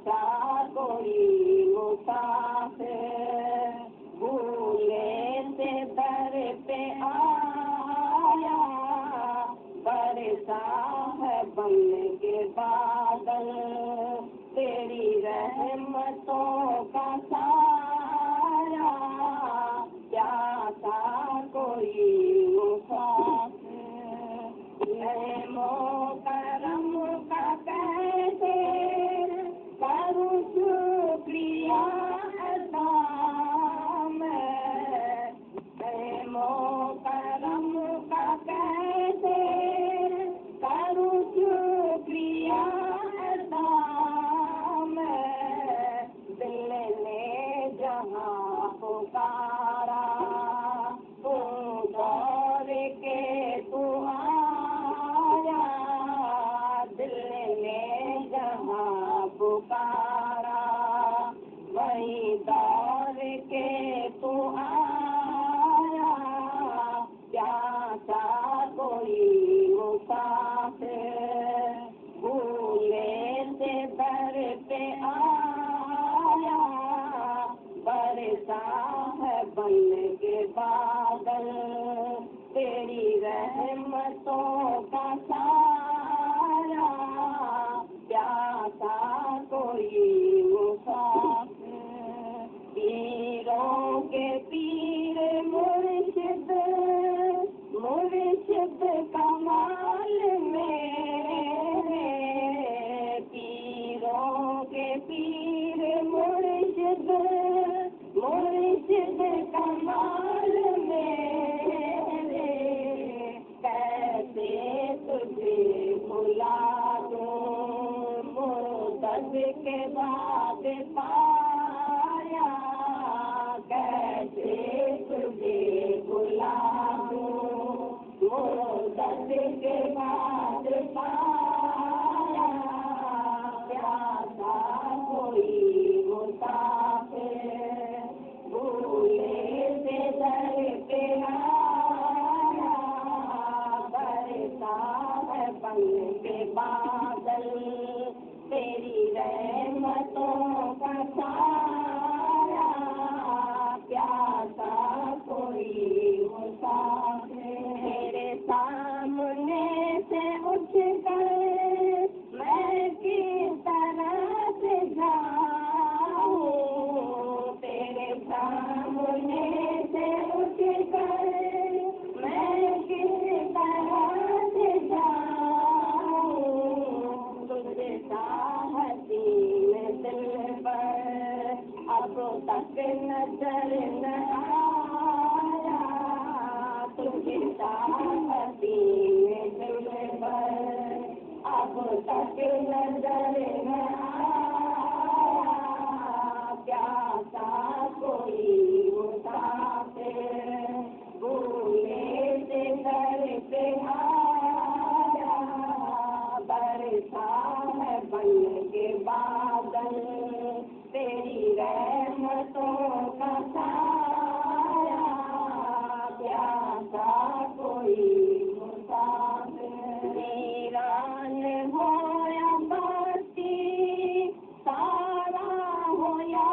सा कोई मुसाफिर भूले से दर पे आया, बरसा है बन के बादल तेरी रहमतों का साया, प्यासा कोई मुसाफिर रहमों करम का कैसे करूं शुक्रिया अदा मैं, रहमों करम का कैसे करूं शुक्रिया अदा मैं, दिल ने जहां पुकारा तू दौड़ के तू आया, दिल ने जहां पुकारा वही दौड़ के तू आया, प्यासा कोई मुसाफिर भूले से दर पे आया, बरसा है बन के बादल तेरी रहमतों का साया, प्यासा कोई मुसाफिर पीरों के पीर मुर्शिद मुर्शिद कमाल मेरे, पीरों के पीर मुर्शिद मुर्शिद कमाल मेरे, कैसे तुझे भुला दूं मुद्दत के बाद पाया, कैसे तुझे भुला दूं मुद्दत के बाद पाया, प्यासा कोई मुसाफिर भूले से दर पे आया, बरसा है बन के बादल तेरी रहमतों का साया, प्यासा कोई मुसाफिर मेरे सामने से उठ कर मैं किस तरह से जाऊं, तेरे सामने से उठ कर मैं किस तरह से जाऊं, तुझे हसीन दिल पर अब तक नजर न आया, तुझे हसीन दिल पर अब तक नजर न आया, प्यासा कोई मुसाफिर भूले से दर पे आया, बरसा है बन के बादल तेरी रहमतों का साया, प्यासा कोई मुसाफिर वीरान हो या बाती सारा हो या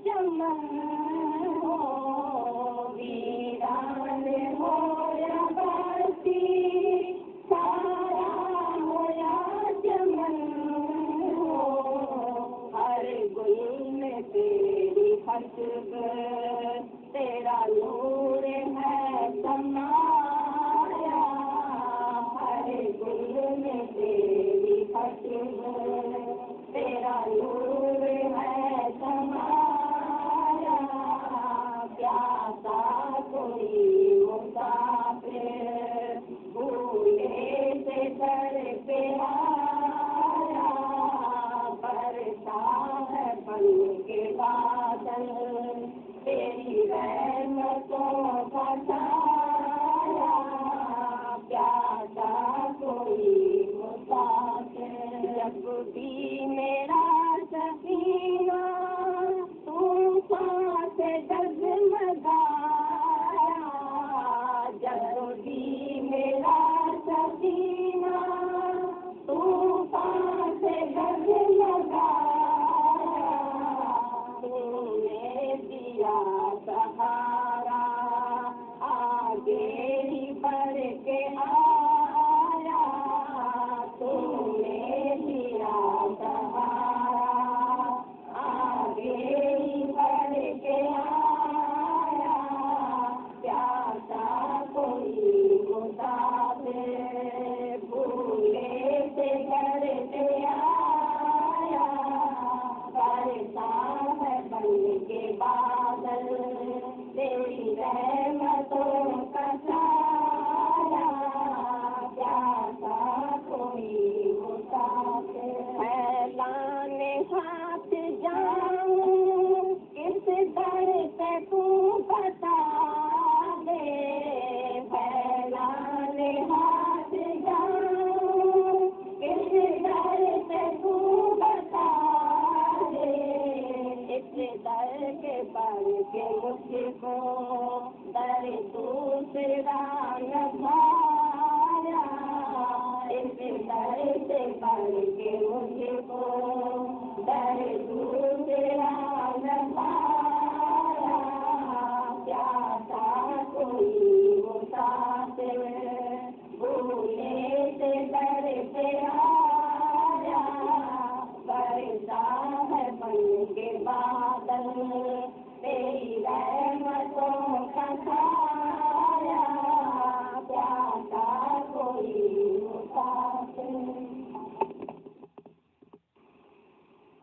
चमन हो, वीरान हो या बाती सारा हो या चमन हो, हर गुल में तेरी खुशबू तेरा नूर है समाया, हर गुल में तेरी खुशबू तेरा नूर है समाया, प्यासा कोई मुसाफिर भूले से दर पे आया, बरसा है बन के बादल तेरी रहमतों का साया, प्यासा कोई मुसाफिर जब भी मेरा सफीना तूफान से डगमगाया, जब भी मेरा सफीना तूफान से डगमगाया, के मुझको दर दूसरा न भाया, इस दर से बढ़ के मुझको दर दूसरा न भाया, प्यासा कोई मुसाफिर भूले से दर पे आया, बरसा है बन के बादल तेरी रहमतों का छाया, प्यासा कोई मुसाफिर।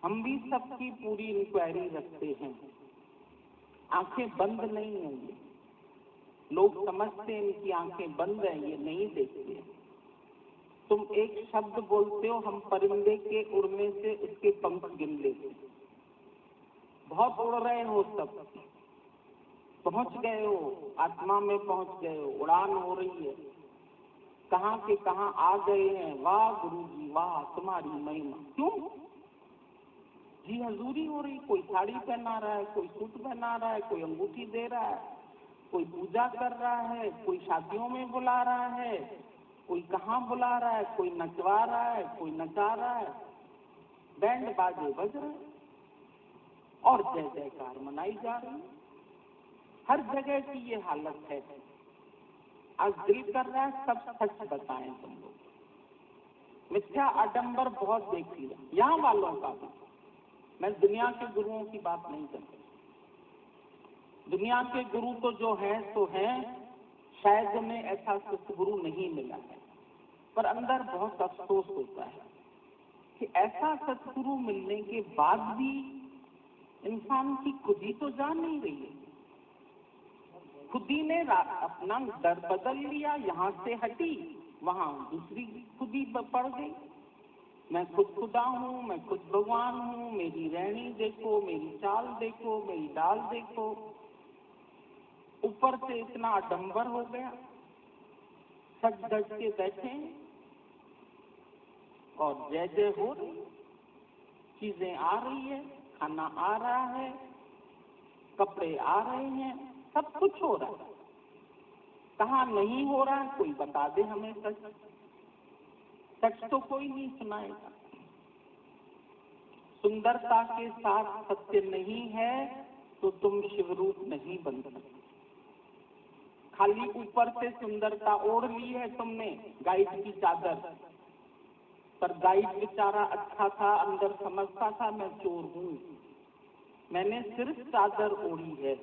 हम भी सबकी पूरी इंक्वायरी रखते हैं, आंखें बंद नहीं होंगी। लोग समझते हैं इनकी आंखें बंद हैं, ये नहीं देखते। तुम एक शब्द बोलते हो, हम परिंदे के उड़ने से उसके पंख गिन लेते। बहुत उड़ रहे हो, सब पहुंच गए हो, आत्मा में पहुंच गए हो, उड़ान हो रही है, कहाँ के कहाँ आ गए हैं। वाह गुरु जी वाह, तुम्हारी महिमा। क्यों जी हजूरी हो रही। कोई साड़ी पहना रहा है, कोई सूट पहना रहा है, कोई अंगूठी दे रहा है, कोई पूजा कर रहा है, कोई शादियों में बुला रहा है, कोई कहाँ बुला रहा है, कोई नचवा रहा है, कोई नचा रहा है, बैंड बाजे बज रहे हैं और जय जयकार मनाई जा रही है। हर जगह की ये हालत है। आज दिल कर रहा है सब सच बताएं तुम लोग। मिथ्या आडंबर बहुत देख लिया, यहाँ वालों का भी। मैं दुनिया के गुरुओं की बात नहीं करता। दुनिया के गुरु तो जो हैं सो हैं, शायद उन्हें ऐसा सतगुरु नहीं मिला है, पर अंदर बहुत अफसोस होता है कि ऐसा सतगुरु मिलने के बाद भी इंसान की खुद ही तो जान नहीं रही है। खुद ही ने अपना दर बदल लिया, यहाँ से हटी, वहां दूसरी खुद ही पड़ गई। मैं खुद खुदा हूँ, मैं खुद भगवान हूँ, मेरी रहनी देखो, मेरी चाल देखो, मेरी डाल देखो। ऊपर से इतना आडंबर हो गया, सज धज के बैठे और जय जय हो रही, चीजें आ रही है, खाना आ रहा है, कपड़े आ रहे हैं, सब कुछ हो रहा है। कहाँ नहीं हो रहा है कोई बता दे हमें। सच सच तो कोई नहीं सुनाएगा। सुंदरता के साथ सत्य नहीं है तो तुम शिवरूप नहीं बन सकते। खाली ऊपर से सुंदरता ओढ़ ली है तुमने, गाइड की चादर, पर गाइड बेचारा अच्छा था, अंदर समझता था मैं चोर हूँ। मैंने सिर्फ चादर ओढ़ी है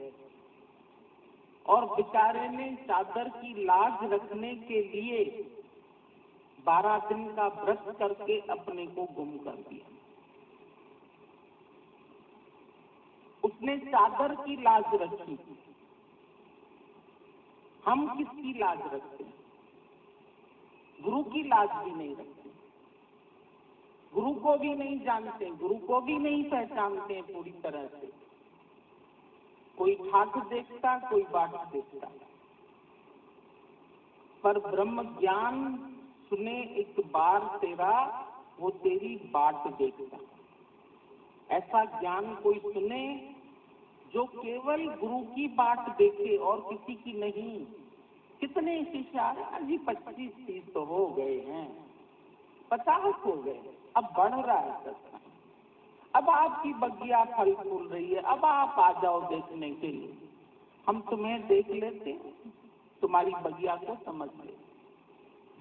और बेचारे ने चादर की लाज रखने के लिए 12 दिन का व्रत करके अपने को गुम कर दिया। उसने चादर की लाज रखी, हम किसकी लाज रखते हैं? गुरु की लाज भी नहीं रखते, गुरु को भी नहीं जानते, गुरु को भी नहीं पहचानते पूरी तरह से। कोई ठाक देखता, कोई बाट देखता, पर ब्रह्म ज्ञान सुने एक बार तेरा, वो तेरी बाट देखता। ऐसा ज्ञान कोई सुने जो केवल गुरु की बाट देखे और किसी की नहीं। कितने शिष्य अभी 25-30 तो हो गए हैं, 50 हो गए, अब बढ़ रहा है सत्संग। अब आपकी बगिया फल फूल रही है, अब आप आ जाओ देखने के लिए। हम तुम्हें देख लेते, तुम्हारी बगिया को समझ ले।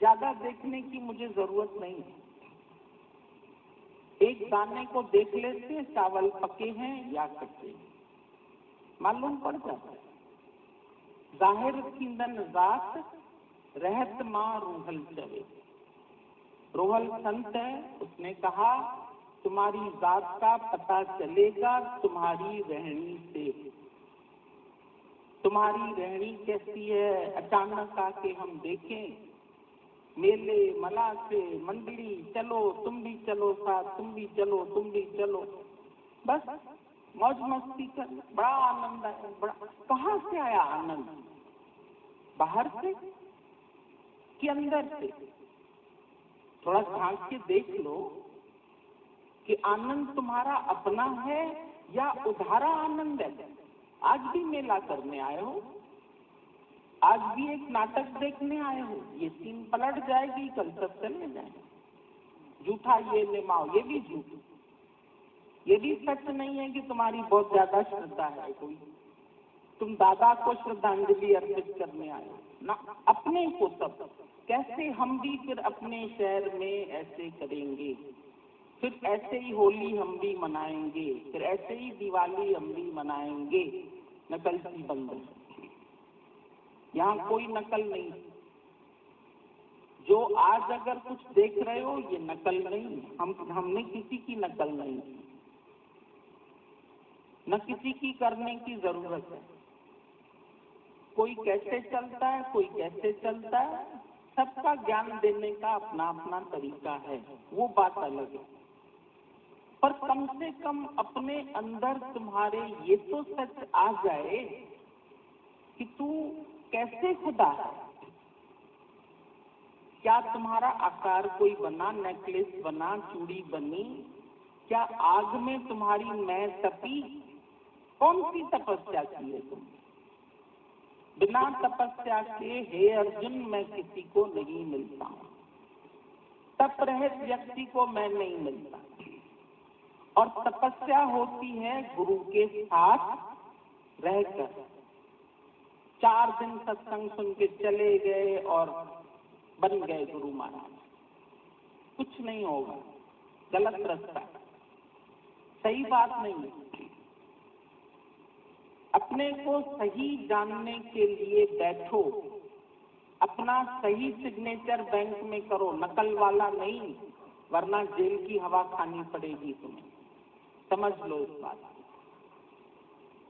ज्यादा देखने की मुझे जरूरत नहीं है। एक दाने को देख लेते, चावल पके हैं या कच्चे, मालूम पड़ जाता है। जाहिर किंदन जात रहत माँ रूहल चले। रोहल संत है, उसने कहा तुम्हारी जात का पता चलेगा तुम्हारी रहनी से। तुम्हारी रहनी कैसी है? अचानक आके हम देखें, मेले मला से मंदिरी, चलो तुम भी चलो साथ, तुम भी चलो, तुम भी चलो, बस मौज मस्ती कर, बड़ा आनंद आया। बड़ा कहाँ से आया आनंद? बाहर से कि अंदर से? थोड़ा झांक के देख लो कि आनंद तुम्हारा अपना है या उधारा आनंद है। आज भी मेला करने आए हो, आज भी एक नाटक देखने आए हो। ये सीन पलट जाएगी, कल सब चले जाएंगे। झूठा ये निमाओ, ये भी झूठ, ये भी सच नहीं है कि तुम्हारी बहुत ज्यादा श्रद्धा है कोई, तुम दादा को श्रद्धांजलि अर्पित करने आए ना, अपने को सब। कैसे हम भी फिर अपने शहर में ऐसे करेंगे, फिर ऐसे ही होली हम भी मनाएंगे, फिर ऐसे ही दिवाली हम भी मनाएंगे। नकल की बंद, यहाँ कोई नकल नहीं। जो आज अगर कुछ देख रहे हो ये नकल नहीं, हमने किसी की नकल नहीं की, न किसी की करने की जरूरत है। कोई कैसे चलता है, कोई कैसे चलता है, सबका ज्ञान देने का अपना अपना तरीका है, वो बात अलग है। पर कम से कम अपने अंदर तुम्हारे ये तो सच आ जाए कि तू कैसे खुदा है। क्या तुम्हारा आकार कोई बना, नेकलेस बना, चूड़ी बनी? क्या आग में तुम्हारी मैं तपी? कौन सी तपस्या की है तुम? बिना तपस्या के हे अर्जुन मैं किसी को नहीं मिलता हूं, तप रहित व्यक्ति को मैं नहीं मिलता। और तपस्या होती है गुरु के साथ रहकर। 4 दिन सत्संग सुन के चले गए और बन गए गुरु महाराज, कुछ नहीं होगा, गलत रास्ता, सही बात नहीं है। अपने को सही जानने के लिए बैठो, अपना सही सिग्नेचर बैंक में करो, नकल वाला नहीं, वरना जेल की हवा खानी पड़ेगी तुम्हें। समझ लो इस बात।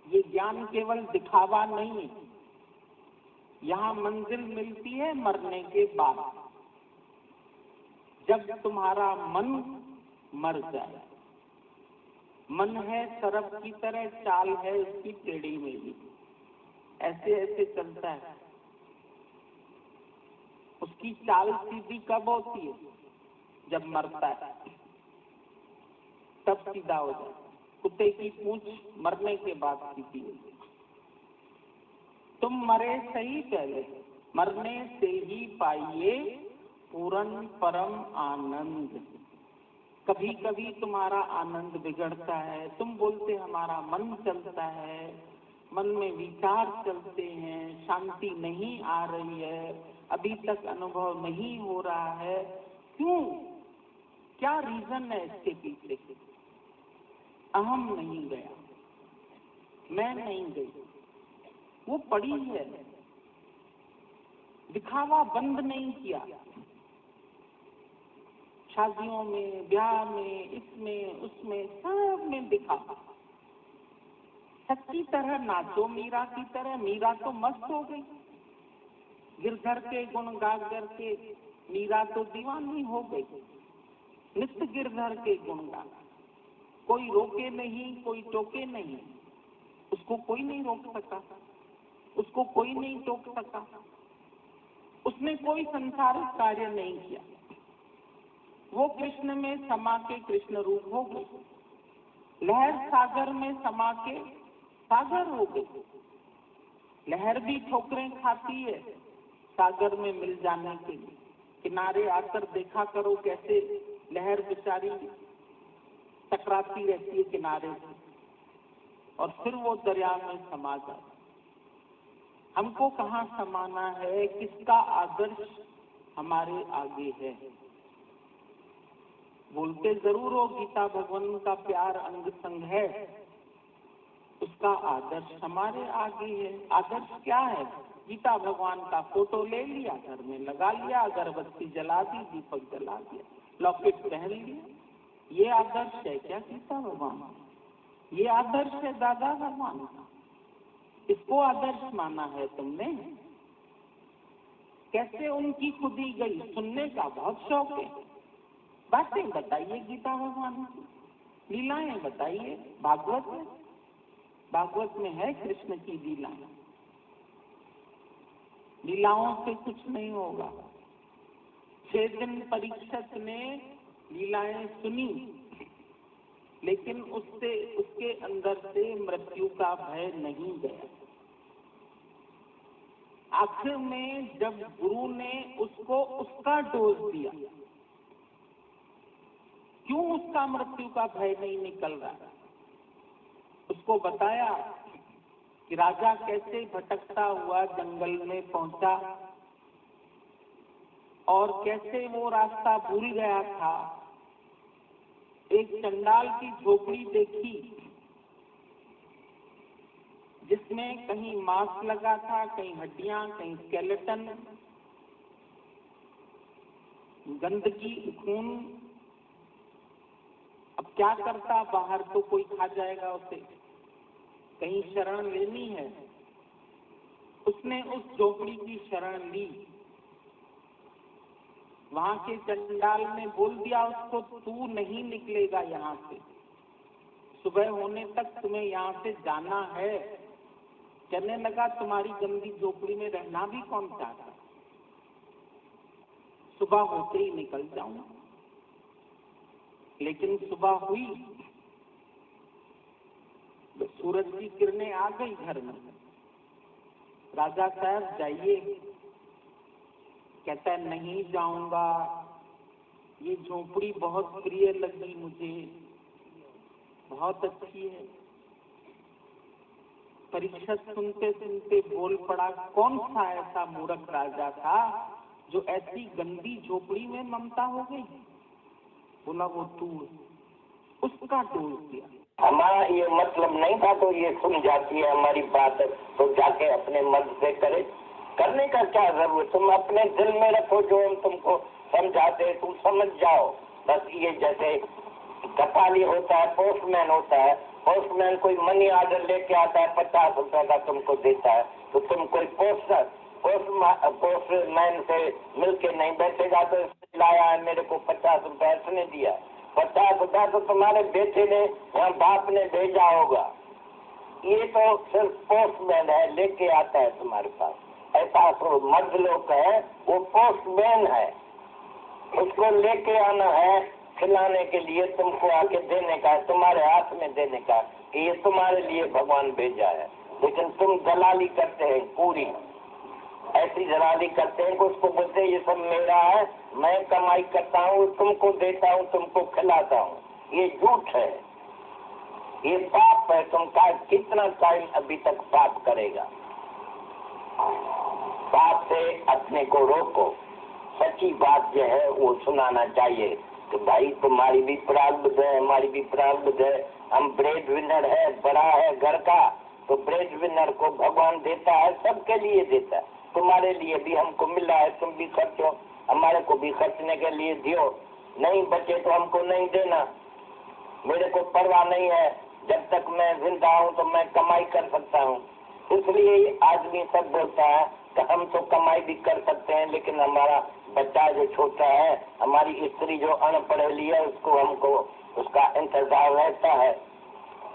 ये ज्ञान केवल दिखावा नहीं है, यहाँ मंजिल मिलती है मरने के बाद, जब तुम्हारा मन मर जाए। मन है सरफ की तरह, चाल है उसकी टेढ़ी मेढ़ी, ऐसे ऐसे चलता है। उसकी चाल सीधी कब होती है? जब मरता है, तब सीधा हो जाता। कुत्ते की पूंछ मरने के बाद सीधी होती। तुम मरे सही पहले, मरने से ही पाइए पूर्ण परम आनंद। कभी कभी तुम्हारा आनंद बिगड़ता है, तुम बोलते हमारा मन चलता है, मन में विचार चलते हैं, शांति नहीं आ रही है, अभी तक अनुभव नहीं हो रहा है। क्यों? क्या रीजन है इसके पीछे? अहम नहीं गया, मैं नहीं गई, वो पड़ी है। दिखावा बंद नहीं किया। शादियों में, ब्याह में, इसमें उसमें सब में दिखावा। सच्ची तरह नाचो, मीरा की तरह। मीरा तो मस्त हो गई, गिरधर के गुण गा करके मीरा तो दीवानी हो गई। नित्य गिरधर के गुण गा, कोई रोके नहीं, कोई टोके नहीं, उसको कोई नहीं रोक सका, उसको कोई नहीं टोक सका, उसने कोई संसारिक कार्य नहीं किया। वो कृष्ण में समा के कृष्ण रूप हो गई, लहर सागर में समा के सागर हो गई। लहर भी ठोकरें खाती है सागर में मिल जाने के लिए। किनारे आकर देखा करो कैसे लहर बेचारी टकराती रहती है किनारे से, और फिर वो दरिया में समा जाती। हमको कहाँ समाना है? किसका आदर्श हमारे आगे है? बोलते जरूर हो गीता भगवान का प्यार अंग संग है, उसका आदर्श हमारे आगे है। आदर्श क्या है? गीता भगवान का फोटो ले लिया, घर में लगा लिया, अगरबत्ती जला दी, दीपक जला दिया, लॉकेट पहन लिया। ये आदर्श है क्या गीता भगवान? ये आदर्श है दादा भगवान का। इसको आदर्श माना है तुमने? कैसे उनकी खुदी गई सुनने का बहुत शौक है। बातें बताइए गीता भगवान की, लीलाएं बताइए। भागवत में, भागवत में है कृष्ण की लीलाएं। लीलाओं से कुछ नहीं होगा। 6 दिन परीक्षित ने लीलाएं सुनी, लेकिन उससे उसके अंदर से मृत्यु का भय नहीं गया। आखिर में जब गुरु ने उसको उसका डोज दिया, क्यों उसका मृत्यु का भय नहीं निकल रहा? उसको बताया कि राजा कैसे भटकता हुआ जंगल में पहुंचा और कैसे वो रास्ता भूल गया था। एक चंडाल की झोपड़ी देखी जिसमें कहीं मांस लगा था, कहीं हड्डियां, कहीं स्केलेटन, गंदगी, खून। अब क्या करता, बाहर तो कोई खा जाएगा उसे, कहीं शरण लेनी है। उसने उस झोपड़ी की शरण ली। वहां के चंडाल ने बोल दिया उसको, तू नहीं निकलेगा यहाँ से, सुबह होने तक तुम्हें यहाँ से जाना है। कहने लगा, तुम्हारी गंदी झोपड़ी में रहना भी कौन चाहता, सुबह होते ही निकल जाऊं। लेकिन सुबह हुई, सूरज की किरणें आ गई घर में। राजा साहब जाइए। कहता है, नहीं जाऊंगा, ये झोपड़ी बहुत प्रिय लगी मुझे, बहुत अच्छी है। परीक्षित सुनते सुनते बोल पड़ा, कौन सा ऐसा मूर्ख राजा था जो ऐसी गंदी झोपड़ी में ममता हो गई? बोला, वो तू। उसका डोज दिया। हमारा ये मतलब नहीं था, तो ये सुन जाती है हमारी बात, तो जाके अपने मन से करे। करने का क्या जरूरत, तुम अपने दिल में रखो, जो हम तुमको समझाते तुम समझ जाओ। बस ये जैसे कपाली होता है, पोस्टमैन होता है, पोस्टमैन कोई मनी ऑर्डर लेके आता है, 50 रुपए का तुमको देता है, तो तुम कोई पोस्टमैन से मिलके नहीं बैठेगा, तो लाया है मेरे को 50 रुपए इसने दिया, 50 रुपया तो तुम्हारे बेटे ने या बाप ने भेजा होगा। ये तो सिर्फ पोस्टमैन है, लेके आता है तुम्हारे पास। ऐसा तो मर्द लोग है, वो पोस्टमैन है, उसको लेके आना है, खिलाने के लिए तुमको आके देने का, तुम्हारे हाथ में देने का कि ये तुम्हारे लिए भगवान भेजा है। लेकिन तुम दलाली करते हैं, पूरी ऐसी दलाली करते हैं कि उसको बोलते हैं ये सब मेरा है, मैं कमाई करता हूँ, तुमको देता हूँ, तुमको खिलाता हूँ। ये झूठ है, ये पाप है। तुम का कितना टाइम अभी तक पाप करेगा? पाप से अपने को रोको। सच्ची बात जो है वो सुनाना चाहिए कि भाई तुम्हारी भी प्रारब्ध है, हमारी भी प्रारब्ध है। हम ब्रेड विनर है, बड़ा है घर का, तो ब्रेड विनर को भगवान देता है, सबके लिए देता है। तुम्हारे लिए भी हमको मिला है, तुम भी खर्चो, हमारे को भी खर्चने के लिए दियो। नहीं बचे तो हमको नहीं देना, मेरे को परवाह नहीं है, जब तक मैं जिंदा हूँ तो मैं कमाई कर सकता हूँ। इसलिए आदमी सब बोलता है कि हम तो कमाई भी कर सकते हैं, लेकिन हमारा बच्चा जो छोटा है, हमारी स्त्री जो अनपढ़ी है, उसको हमको उसका इंतजार रहता है,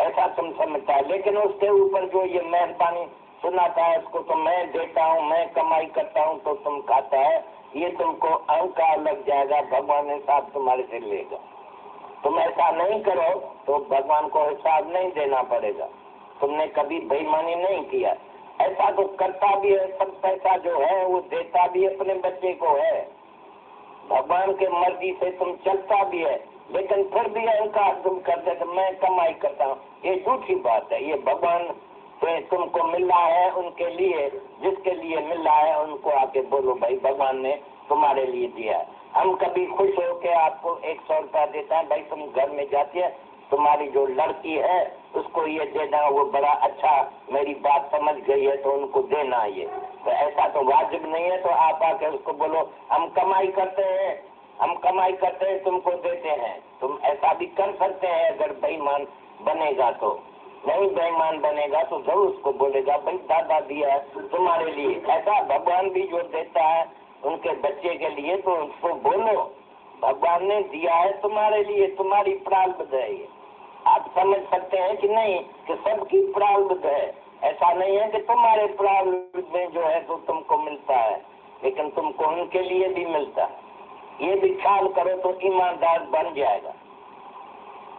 ऐसा तुम समझता है। लेकिन उसके ऊपर जो ये मेहरबानी सुनाता है, उसको तो मैं देता हूँ, मैं कमाई करता हूँ तो तुम खाता है, ये तुमको अहंकार लग जाएगा, भगवान हिसाब तुम्हारे से लेगा। तुम ऐसा नहीं करो तो भगवान को हिसाब नहीं देना पड़ेगा, तुमने कभी बेईमानी नहीं किया। ऐसा तो करता भी है, सब पैसा जो है वो देता भी अपने बच्चे को है, भगवान के मर्जी से तुम चलता भी है, लेकिन फिर भी अहंकार तुम करते तो मैं कमाई करता हूँ, ये झूठी बात है। ये भगवान से तुमको मिला है, उनके लिए, जिसके लिए मिला है उनको आके बोलो भाई भगवान ने तुम्हारे लिए दिया है। हम कभी खुश हो के आपको 100 रुपया देता है, भाई तुम घर में जाती है, तुम्हारी जो लड़की है उसको ये देना, वो बड़ा अच्छा मेरी बात समझ गई है तो उनको देना। ये तो ऐसा तो वाजिब नहीं है। तो आप आके उसको बोलो हम कमाई करते हैं, हम कमाई करते हैं, तुमको देते हैं। तुम ऐसा भी कर सकते हैं अगर बेईमान बनेगा तो। नहीं बेईमान बनेगा तो जरूर उसको बोलेगा भाई दादा दिया है तुम्हारे लिए। ऐसा भगवान भी जो देता है उनके बच्चे के लिए, तो उसको बोलो भगवान ने दिया है तुम्हारे लिए, तुम्हारी प्रारब्ध है। ये आप समझ सकते हैं कि नहीं कि सबकी प्रारब्ध है। ऐसा नहीं है कि तुम्हारे प्रारब्ध में जो है तो तुमको मिलता है, लेकिन तुमको उनके लिए भी मिलता है। ये भी ख्याल करो तो ईमानदार बन जाएगा।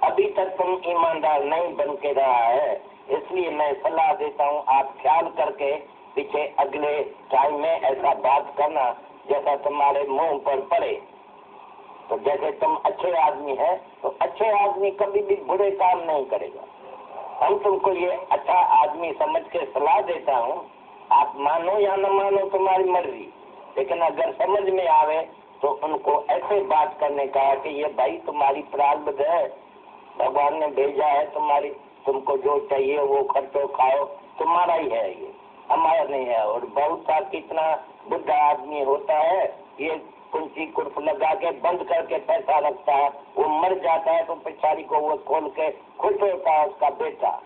अभी तक तुम ईमानदार नहीं बन के रहा है, इसलिए मैं सलाह देता हूँ आप ख्याल करके पीछे अगले टाइम में ऐसा बात करना जैसा तुम्हारे मुंह पर पड़े। तो जैसे तुम अच्छे आदमी है तो अच्छे आदमी कभी भी बुरे काम नहीं करेगा। हम तुमको ये अच्छा आदमी समझ के सलाह देता हूँ, आप मानो या न मानो तुम्हारी मर्जी, लेकिन अगर समझ में आवे तो उनको ऐसे बात करने का कि ये भाई तुम्हारी प्रारब्ध है, भगवान ने भेजा है तुम्हारी, तुमको जो चाहिए वो खर्चो खाओ, तुम्हारा ही है, ये हमारा नहीं है। और बहुत सा कितना बुद्धा आदमी होता है, ये कुंची कुर्फ लगा के बंद करके पैसा रखता है, वो मर जाता है तो पिछाड़ी को वो खोल के खुश होता है उसका बेटा।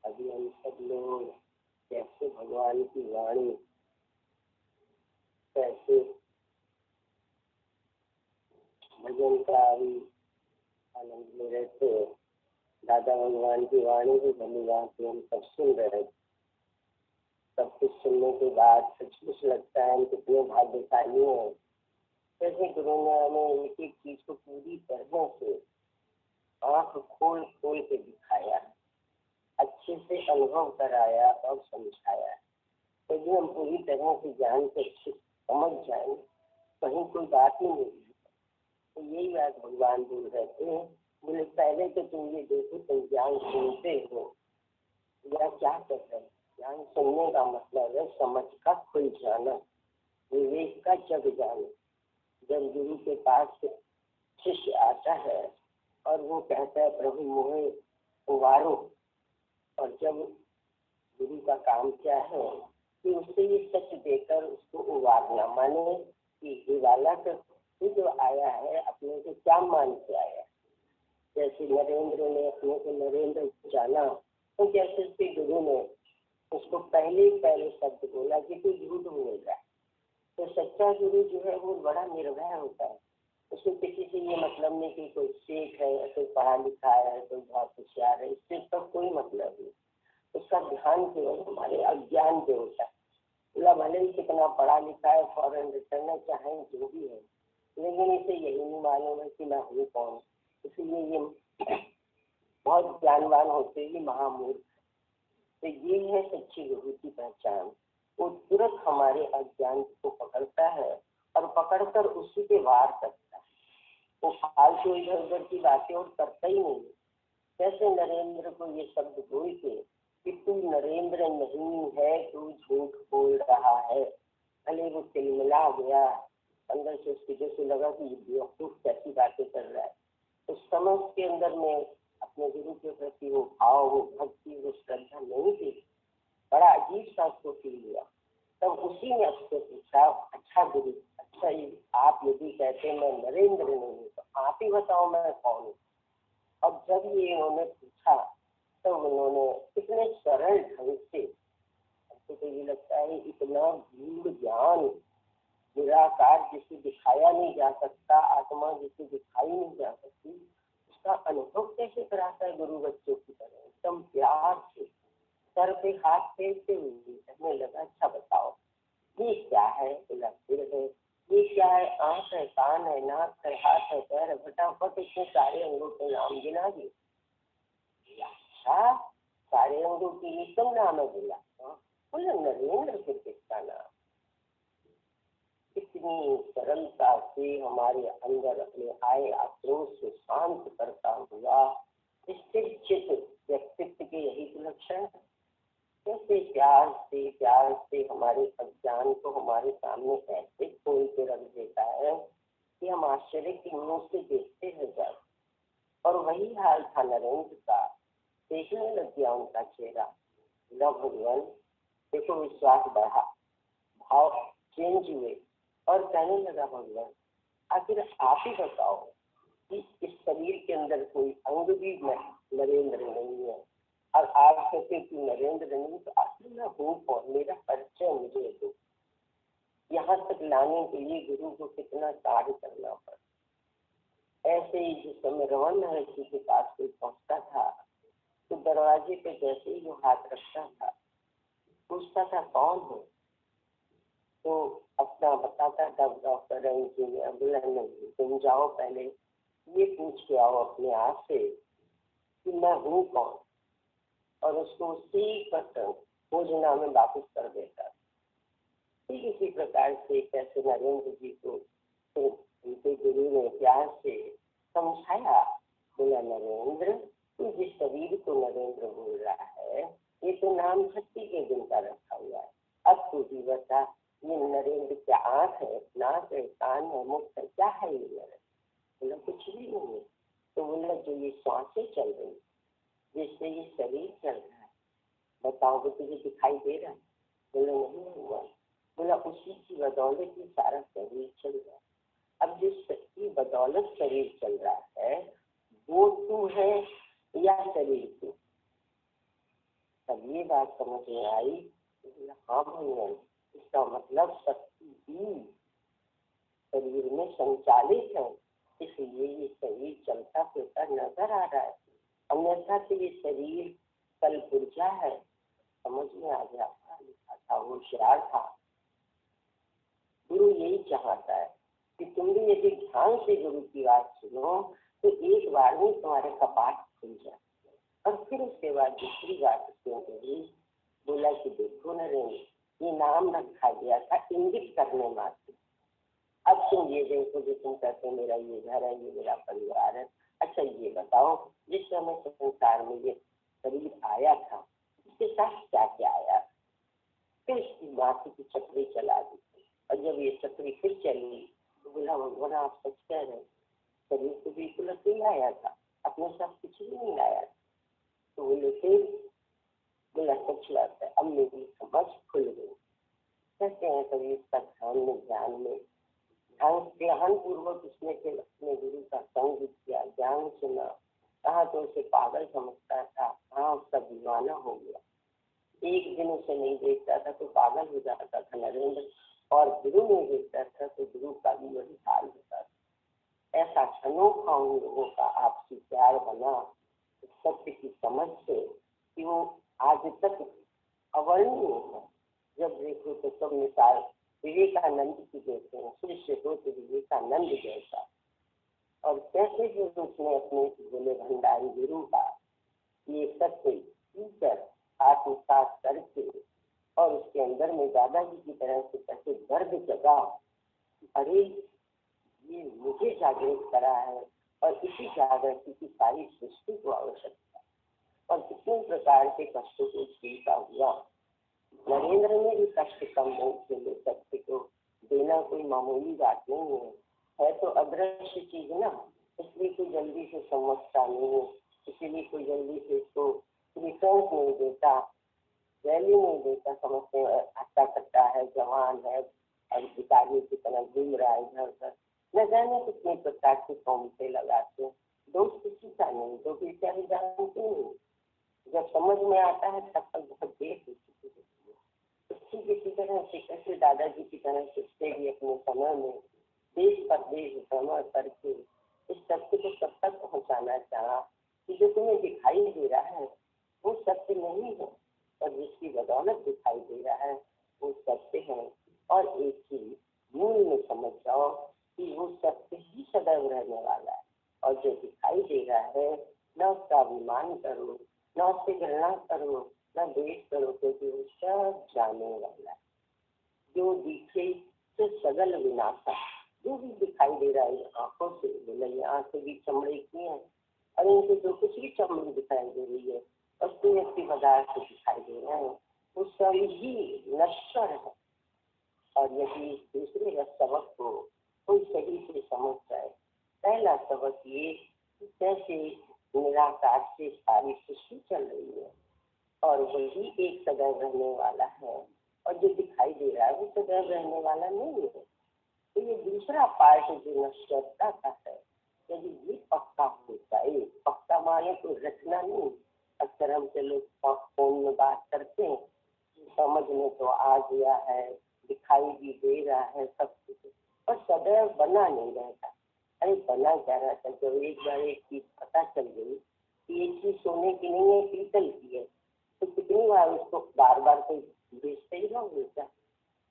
अभी हम सब लोग कैसे भगवान की वाणी, कैसे भजन का अभी आनंद में रहते हैं। दादा भगवान की वाणी को भली बात हम सब सुन रहे हैं। सब कुछ सुनने के बाद सचमुच लगता है हम कितने भाग्यशाली हैं। कैसे गुरु ने हमें एक एक चीज को पूरी तरह से आंख खोल खोल के दिखाया, अच्छे से अनुभव कराया और समझाया। यदि हम पूरी तरह से जान के अच्छे समझ जाए, कहीं कोई बात ही नहीं। तो यही बात भगवान बोल रहे थे, बोले पहले तो तुम ये देखो तुम ज्ञान सुनते हो या क्या कर रहे हो। ज्ञान सुनने का मतलब है समझ का खुल जाना, विवेक का जग जाना। जब गुरु के पास शिष्य आता है और वो कहता है प्रभु मुझे उबारो, और जब गुरु का काम क्या है कि उससे ये सच देकर उसको उबारना, माने कि ये वाला तो जो आया है अपने को क्या मान के आया। जैसे नरेंद्र ने अपने को नरेंद्र जाना, तो जैसे उसके गुरु ने उसको पहले शब्द बोला कि तू झूठ बोल रहा है। तो सच्चा गुरु जो है वो बड़ा निर्भय होता है, उसको किसी से ये मतलब नहीं कि कोई शेख है या कोई पढ़ा लिखा है, कोई बहुत होशियार है, इससे तो कोई मतलब नहीं। उसका ध्यान केवल हमारे अज्ञान पे होता है। भले ही कितना पढ़ा लिखा है, फॉरेन रिटर्न चाहे जो भी है, लेकिन इसे यही नहीं मालूम है कि मैं हूँ कौन। इसलिए ये बहुत ज्ञानवान होते ही महामूर्ख। तो ये है सच्ची गुरु की पहचान। वो तुरंत हमारे अज्ञान को पकड़ता है और पकड़कर उसी पे वार करता है। वो फालतू इधर उधर की बातें और करता ही नहीं। जैसे नरेंद्र को ये शब्द बोल के कि तू नरेंद्र नहीं है, तू झूठ बोल रहा है, भले वो तिलमिला गया, अंदर से उसकी जैसे लगा कि ये बेवकूफ कैसी बातें कर रहा है। उस समय के अंदर में अपने गुरु के प्रति वो भाव, वो भक्ति, वो श्रद्धा नहीं थी। बड़ा अजीब सा उसको फील हुआ। तब उसी ने उससे पूछा, अच्छा गुरु, अच्छा आप यदि कहते मैं नरेंद्र नहीं हूँ तो आप ही बताओ मैं कौन हूँ। अब जब ये उन्होंने पूछा तो उन्होंने इतने सरल ढंग से, हमको तो ये लगता है इतना गूढ़ ज्ञान, निराकार जिसे दिखाया नहीं जा सकता, आत्मा जिसे दिखाई नहीं जा सकती, उसका अनुभव कैसे कराता है गुरु बच्चों की तरह एकदम प्यार से सर पे हाथ फेरते हुए कहने लगा, अच्छा बताओ ये क्या है। बोला सिर है। ये क्या है। आंख है, कान है, नाक है, हाथ है, पैर है। फटाफट इतने सारे अंगों के नाम गिना दिए। अच्छा सारे अंगों की एकदम नाम है। बोला बोला नरेंद्र फिर किसका नाम। इतनी सरलता से हमारे अंदर अपने आए आक्रोश से शांत करता हुआ स्थिर चित्त व्यक्तित्व के यही तो लक्षण। कैसे प्यार से हमारे अज्ञान को हमारे सामने ऐसे खोल के रख देता है कि हम आश्चर्य की मुंह से देखते रह जाते। और वही हाल था नरेंद्र का। देखने लग गया उनका चेहरा। भगवान देखो विश्वास बढ़ा, भाव चेंज हुए और कहने लगा, भगवान आखिर आप ही बताओ कि इस शरीर के अंदर कोई अंग भी नरेंद्र नहीं है, और आप कहते कि नरेंद्र नहीं, तो आखिर मैं हूँ कौन, मेरा परिचय मुझे दो। यहाँ तक लाने पाने के लिए गुरु को कितना कार्य करना पड़ा। ऐसे ही जिस समय रमन महर्षि के पास कोई पहुंचता था तो दरवाजे पे जैसे ही वो हाथ रखता था, पूछता था कौन हो, तो अपना बताता था डॉक्टर इंजीनियर। बोला नहीं, तुम जाओ पहले ये पूछ के आओ अपने आप से कि मैं हूँ कौन, और उसको उसी पर खोजना में वापस कर देता। ठीक इसी प्रकार से कैसे नरेंद्र जी को उनके गुरु ने प्यार से समझाया। बोला नरेंद्र, तू जिस शरीर को नरेंद्र बोल रहा है ये तो नाम शक्ति के दिन का रखा हुआ है। अब तू भी बता, ये नरेंद्र क्या आँख है, नाक है, कान है, मुख है, क्या है ये नरेंद्र? बोला कुछ भी नहीं है। तो बोला जो ये सांसें चल रही, जिससे ये शरीर चल रहा है, बताओ वो तुझे दिखाई दे रहा है? बोला नहीं हुआ। बोला उसी की बदौलत ही सारा शरीर चल रहा है। अब जिसकी बदौलत शरीर चल रहा है वो तू है या शरीर तू? तब ये बात समझ में आई। बोला हाँ भगवान, इसका मतलब शक्ति भी शरीर में संचालित है, इसलिए ये शरीर चलता फिरता नजर आ रहा है। अन्यथा तो ये शरीर कल पुर्जा है। समझ में आ गया। लिखा था, होशियार था। गुरु यही चाहता है कि तुम भी यदि ध्यान से गुरु की बात सुनो तो एक बार में तुम्हारे कपाट खुल जाए। और फिर उसके बाद दूसरी बात उसने कही। बोला कि देखो नरेंद्र, ये नाम रखा गया था इंगित करने मात्र। अब तुम ये देखो, जो तुम कहते हो मेरा ये घर है, ये मेरा परिवार है। अच्छा ये बताओ, जिस समय संसार में ये शरीर आया था इसके साथ क्या क्या आया? फिर इसकी माथे की चक्री चला दी, और जब ये चक्री फिर चली तो बोला भगवान आप सच कह रहे, शरीर को बिल्कुल अकेले लाया था, अपने साथ कुछ भी नहीं लाया। तो बोले फिर? बोला सच बात है, अब मेरी समझ खुल गई। कहते हैं कभी इसका ध्यान में ध्यान पूर्वक उसने फिर अपने गुरु का संग किया, ज्ञान सुना। कहा तो उसे पागल समझता था, कहाँ उसका दीवाना हो गया। एक दिन उसे नहीं देखता था तो पागल हो जाता था नरेंद्र, और गुरु नहीं देखता था तो गुरु का भी वही हाल होता था। ऐसा अनोखा उन लोगों का आपसी प्यार बना सत्य की समझ से कि वो आज तक अवर्णनीय है। जब देखो तो सब मिसाल विवेकानंद की देते हैं, शिष्य हो तो विवेकानंद जैसा। और कैसे जो उसने अपने बोले भंडारी गुरु का ये सत्य पीकर आत्मसात करके और उसके अंदर में दादाजी की तरह से कैसे दर्द जगा, अरे ये मुझे जागृत करा है और इसी जागृति की सारी सृष्टि को आवश्यकता, और कितने प्रकार के कष्टों को झेलता हुआ नरेंद्र ने भी कष्ट कम के लिए सत्य को देना कोई मामूली बात नहीं है तो अदृश्य चीज ना, इसलिए कोई जल्दी से समझता नहीं है, इसीलिए कोई जल्दी से इसको रिसर्च नहीं देता, वैल्यू नहीं देता। समझते हट्टा कट्टा है, जवान है, अधिकारी की तरह घूम रहा है इधर उधर, न जाने कितने प्रकार के कौमते लगाते। दोस्त किसी का नहीं, तो बेचारे जानते नहीं। जब समझ में आता है तब तक बहुत देर हो चुकी है। किसी तरह से कैसे दादाजी की तरह से भी अपने समय में देश परदेश भ्रमण करके इस सत्य को सब तक पहुँचाना चाहा कि जो तुम्हें दिखाई दे रहा है वो सत्य नहीं है, और जिसकी बदौलत दिखाई दे रहा है वो सत्य है। और एक चीज मूल में समझ जाओ कि वो सत्य ही सदैव रहने वाला है, और जो दिखाई दे रहा है न उसका अभिमान करो, न उससे घृणा करो, न द्वेष करो, क्योंकि वो सब जाने वाला है। जो दिखे तो सगल विनाशा, जो भी दिखाई दे रहा है आंखों से, बोले आंखें भी चमड़े की है, और इनसे जो कुछ भी चमड़ी दिखाई दे रही है वस्तु व्यक्ति पदार्थ दिखाई दे रहा है वो सभी नश्वर है। और यदि दूसरे सबक को कोई सही से समझ जाए, पहला सबक ये कैसे निराकार से सारी सृष्टि चल रही है और वही एक सदैव रहने वाला है, और जो दिखाई दे रहा है वो सदैव रहने वाला नहीं है। तो ये दूसरा पार्ट जो नश्वरता का है, यदि ये पक्का हो जाए, पक्का माने तो रचना नहीं। अक्सर हमसे लोग फोन में बात करते हैं, समझ में तो आ गया है, दिखाई भी दे रहा है सब कुछ, और सदैव बना नहीं रहता। अरे बना क्या रहता, जब एक बार एक चीज पता चल गई कि ये चीज सोने की नहीं है, पीतल की है, तो कितनी बार उसको बार बार कोई बेचते ही रहोगे क्या?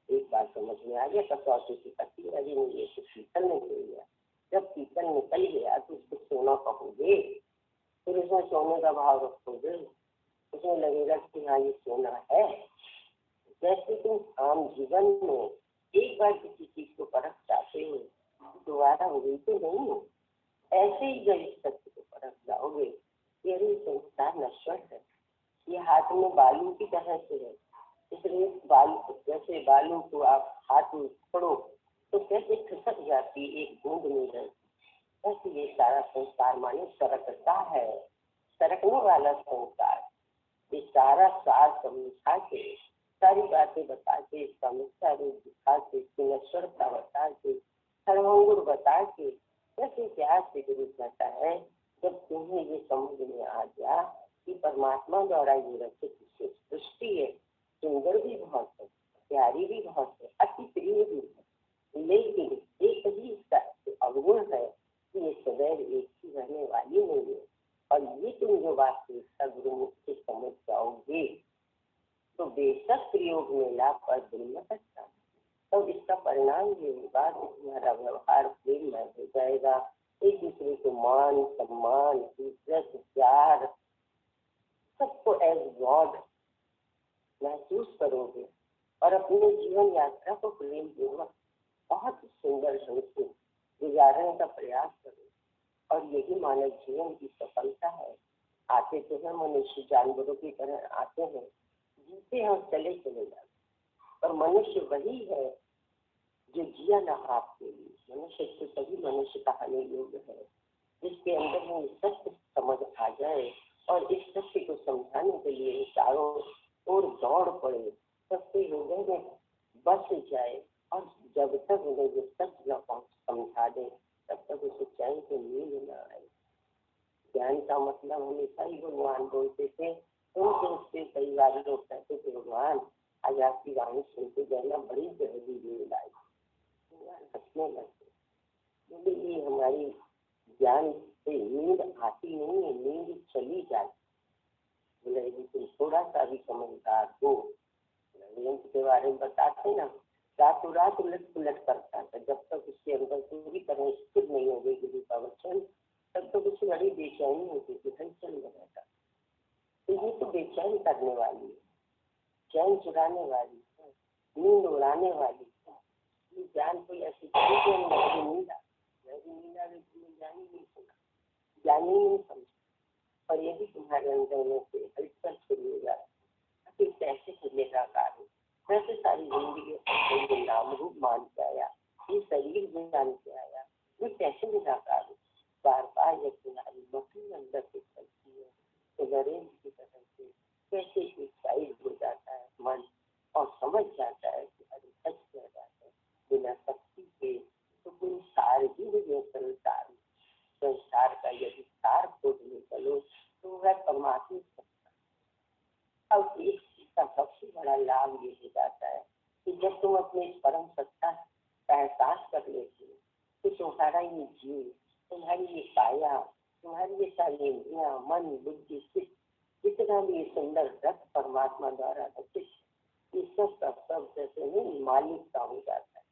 एक बार समझ में आ गया कसौटी की पत्ती, अरे नहीं ये तो पीतल निकल गया। जब पीतल निकल गया तो उसको सोना कहोगे, फिर उसमें सोने का भाव रखोगे, उसमें लगेगा कि हाँ ये सोना है। जैसे तुम आम जीवन में एक बार किसी चीज को परख जाते हो, दोबारा वही तो नहीं, ऐसे ही जब इस सत्य को परख जाओगे, ये संसार नश्वर है, ये हाथ में बालू की तरह से है, इसलिए बालू, जैसे बालू को आप हाथ में पकड़ो तो कैसे खिसक जाती एक बूंद में रहती, ऐसे ये सारा संसार माने सरकता है, सरकने वाला संसार। ये सारा सार समझा के, सारी बातें बता के, समस्या रूप दिखा के, नश्वरता बता के, सर्वंगुर बता के, कैसे क्या से गुरु कहता है, जब तुम्हें ये समझ में आ गया कि परमात्मा द्वारा ये रचित सृष्टि है, सुंदर भी बहुत है, प्यारी भी बहुत है, अति प्रिय भी है, लेकिन एक ही इसका अवगुण है कि ये सदैव एक ही रहने वाली नहीं है। और ये तुम जो वास्तविकता गुरुमुख से समझ जाओगे तो बेशक प्रयोग में लाभ पर दिन में सकता, तो इसका परिणाम ये होगा कि तुम्हारा व्यवहार प्रेम में हो जाएगा, एक दूसरे को मान सम्मान इज्जत प्यार सबको एज गॉड महसूस करोगे, और अपने जीवन यात्रा को प्रेम पूर्वक बहुत सुंदर ढंग से गुजारने का प्रयास करो। और यही मानव जीवन की सफलता है। आते तो है मनुष्य जानवरों की तरह आते हैं, जीते हम चले चले जाते, और मनुष्य वही है जो जिया ना आपके लिए। मनुष्य तो सभी मनुष्य कहने योग्य है जिसके अंदर में सत्य समझ आ जाए, और इस सत्य को समझाने के लिए चारों ओर दौड़ पड़े, सबके हृदय में बस जाए, और जब तक उन्हें जो सत्य न समझा दे तब तक उसे चैन से नींद न आए। ज्ञान का मतलब हमेशा ही भगवान बोलते थे, उनसे कई बार लोग कहते थे भगवान आज आपकी वाणी सुनते जाना बड़ी गहरी नींद आई। हंसने लगते, बोले ये हमारी ज्ञान से नींद आती नहीं है, नींद चली जाती। बोले तुम थोड़ा सा भी समझदार हो, के बारे में बताते ना, रातों रात उलट पुलट करता था, जब तक उसके अंदर पूरी तरह स्थिर नहीं हो गई गुरु का वचन, तब तक उसकी बड़ी बेचैनी होती थी, हलचल में रहता। तो ये तो बेचैन करने वाली है, चैन चुराने वाली है, नींद उड़ाने वाली है। ये ज्ञान कोई ऐसी चीज है, नींद आ गई, तुमने ज्ञान ही नहीं सुना, ज्ञान ही नहीं समझा, और ये भी तुम्हारे अंदर में से हलचल शुरू हो जाती। कैसे खुलेगा कार्य, वैसे सारी जिंदगी नाम रूप मान के आया, ये शरीर में जान के आया, ये कैसे निराकार हो। बार बार जब तुम्हारी मछली अंदर से चलती है तो नरेंद्र की तरह से कैसे एक्साइड हो जाता है मन, और समझ जाता है कि अरे सच कह जाता है, बिना शक्ति के तो कोई सार ही नहीं संसार। संसार का यदि सार खोजने चलो तो वह परमात्मा। अब एक का सबसे बड़ा लाभ ये हो जाता है कि जब तुम अपने परम सत्ता का एहसास कर लेते हो तो तुम्हारा ये जीव, तुम्हारी ये काया, तुम्हारी ये सारी इंद्रियां, मन बुद्धि चित्त, जितना भी ये सुंदर रथ परमात्मा द्वारा रचित, ये सब का सब जैसे नहीं मालिक का हो जाता है।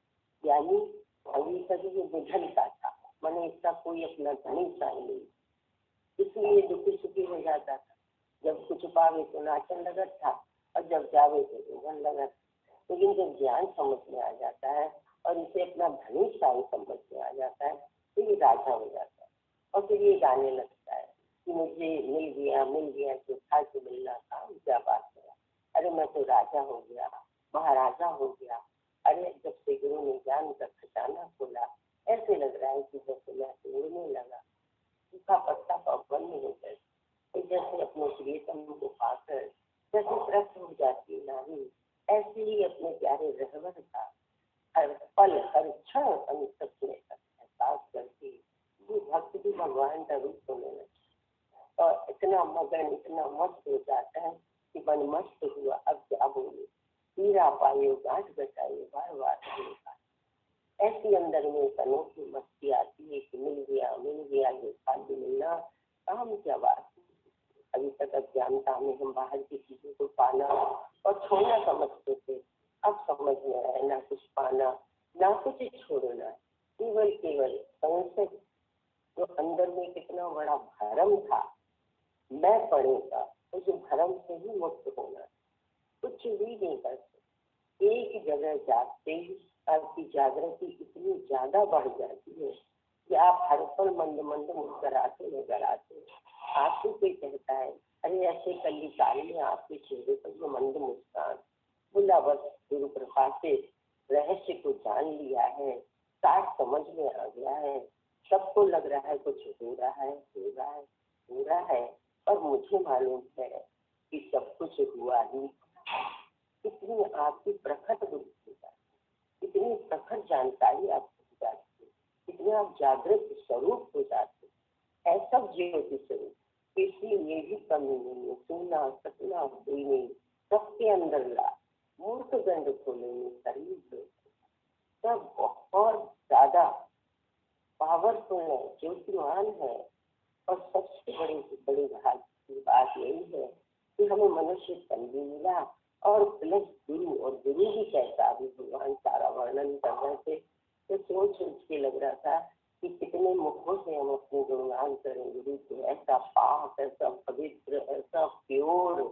यानी अभी कभी ये निधन का था, मैंने इसका कोई अपना धनी चाहिए नहीं, इसलिए दुखी सुखी हो जाता था। जब कुछ पावे तो नाचन लगा था, और जब जावे तो रोगन लगा। लेकिन जब ज्ञान समझ में आ जाता है और इसे अपना धनी शाही समझ में आ जाता है तो ये राजा हो जाता है, और फिर ये गाने लगता है कि मुझे मिल गया जो था जो मिलना था, क्या बात है, अरे मैं तो राजा हो गया, महाराजा हो गया। अरे जब से गुरु ने ज्ञान का खजाना खोला, ऐसे लग रहा है कि जैसे मैं उड़ने लगा, सूखा पत्ता पवन में हो गए, जैसे अपने प्रियतम को पाकर जैसे तृप्त हो जाती है नारी, ऐसे ही अपने प्यारे रहवर का हर पल हर क्षण अनुसत में एहसास करके ये भक्त भी भगवान का रूप होने लगे, और इतना मगन इतना मस्त हो जाता है कि मन मस्त हुआ अब क्या बोले, पीरा पायो गांठ घटायो बार बार होगा। ऐसी अंदर में एक अनोखी मस्ती आती है कि मिल गया ये खाली मिलना काम क्या बात। अभी तक अज्ञानता में हम बाहर की चीजों को पाना और छोड़ना समझते थे। अब समझ में आया ना कुछ पाना ना कुछ छोड़ना, केवल संशय जो अंदर में कितना बड़ा भरम था, मैं पड़ेगा उस भरम से ही मुक्त होना। कुछ भी नहीं कर सकते। एक जगह जागते ही आपकी जागृति इतनी ज्यादा बढ़ जाती है कि आप हर पल मंद मंद मुस्कुराते नजर आते। आपको कोई कहता है अरे ऐसे कल काल में आपके चेहरे पर जो मंद मुस्कान, बोला बस गुरु कृपा से रहस्य को जान लिया है, साथ समझ में आ गया है। सबको लग रहा है कुछ हो रहा है और मुझे मालूम है कि सब कुछ हुआ ही। इतनी आपकी प्रखर बुद्धि, इतनी प्रखर जानकारी आपको हो जाती है, इतने आप जागृत स्वरूप हो जाते हैं। ऐसा ज्योति स्वरूप किसी में भी कमी नहीं है, सोना सपना कोई नहीं, सबके अंदर ला मूर्ख गंध खोलेंगे शरीर सब बहुत ज्यादा पावरफुल है, ज्योतिमान है। और सबसे बड़ी बात यही है कि हमें मनुष्य तन भी मिला और प्लस गुरु, और गुरु भी कैसा भी भगवान सारा वर्णन कर रहे थे। तो सोच के लग रहा था कि कितने मुखों से हम अपने गुणगान करें गुरु को। ऐसा पाक, ऐसा पवित्र, ऐसा प्योर,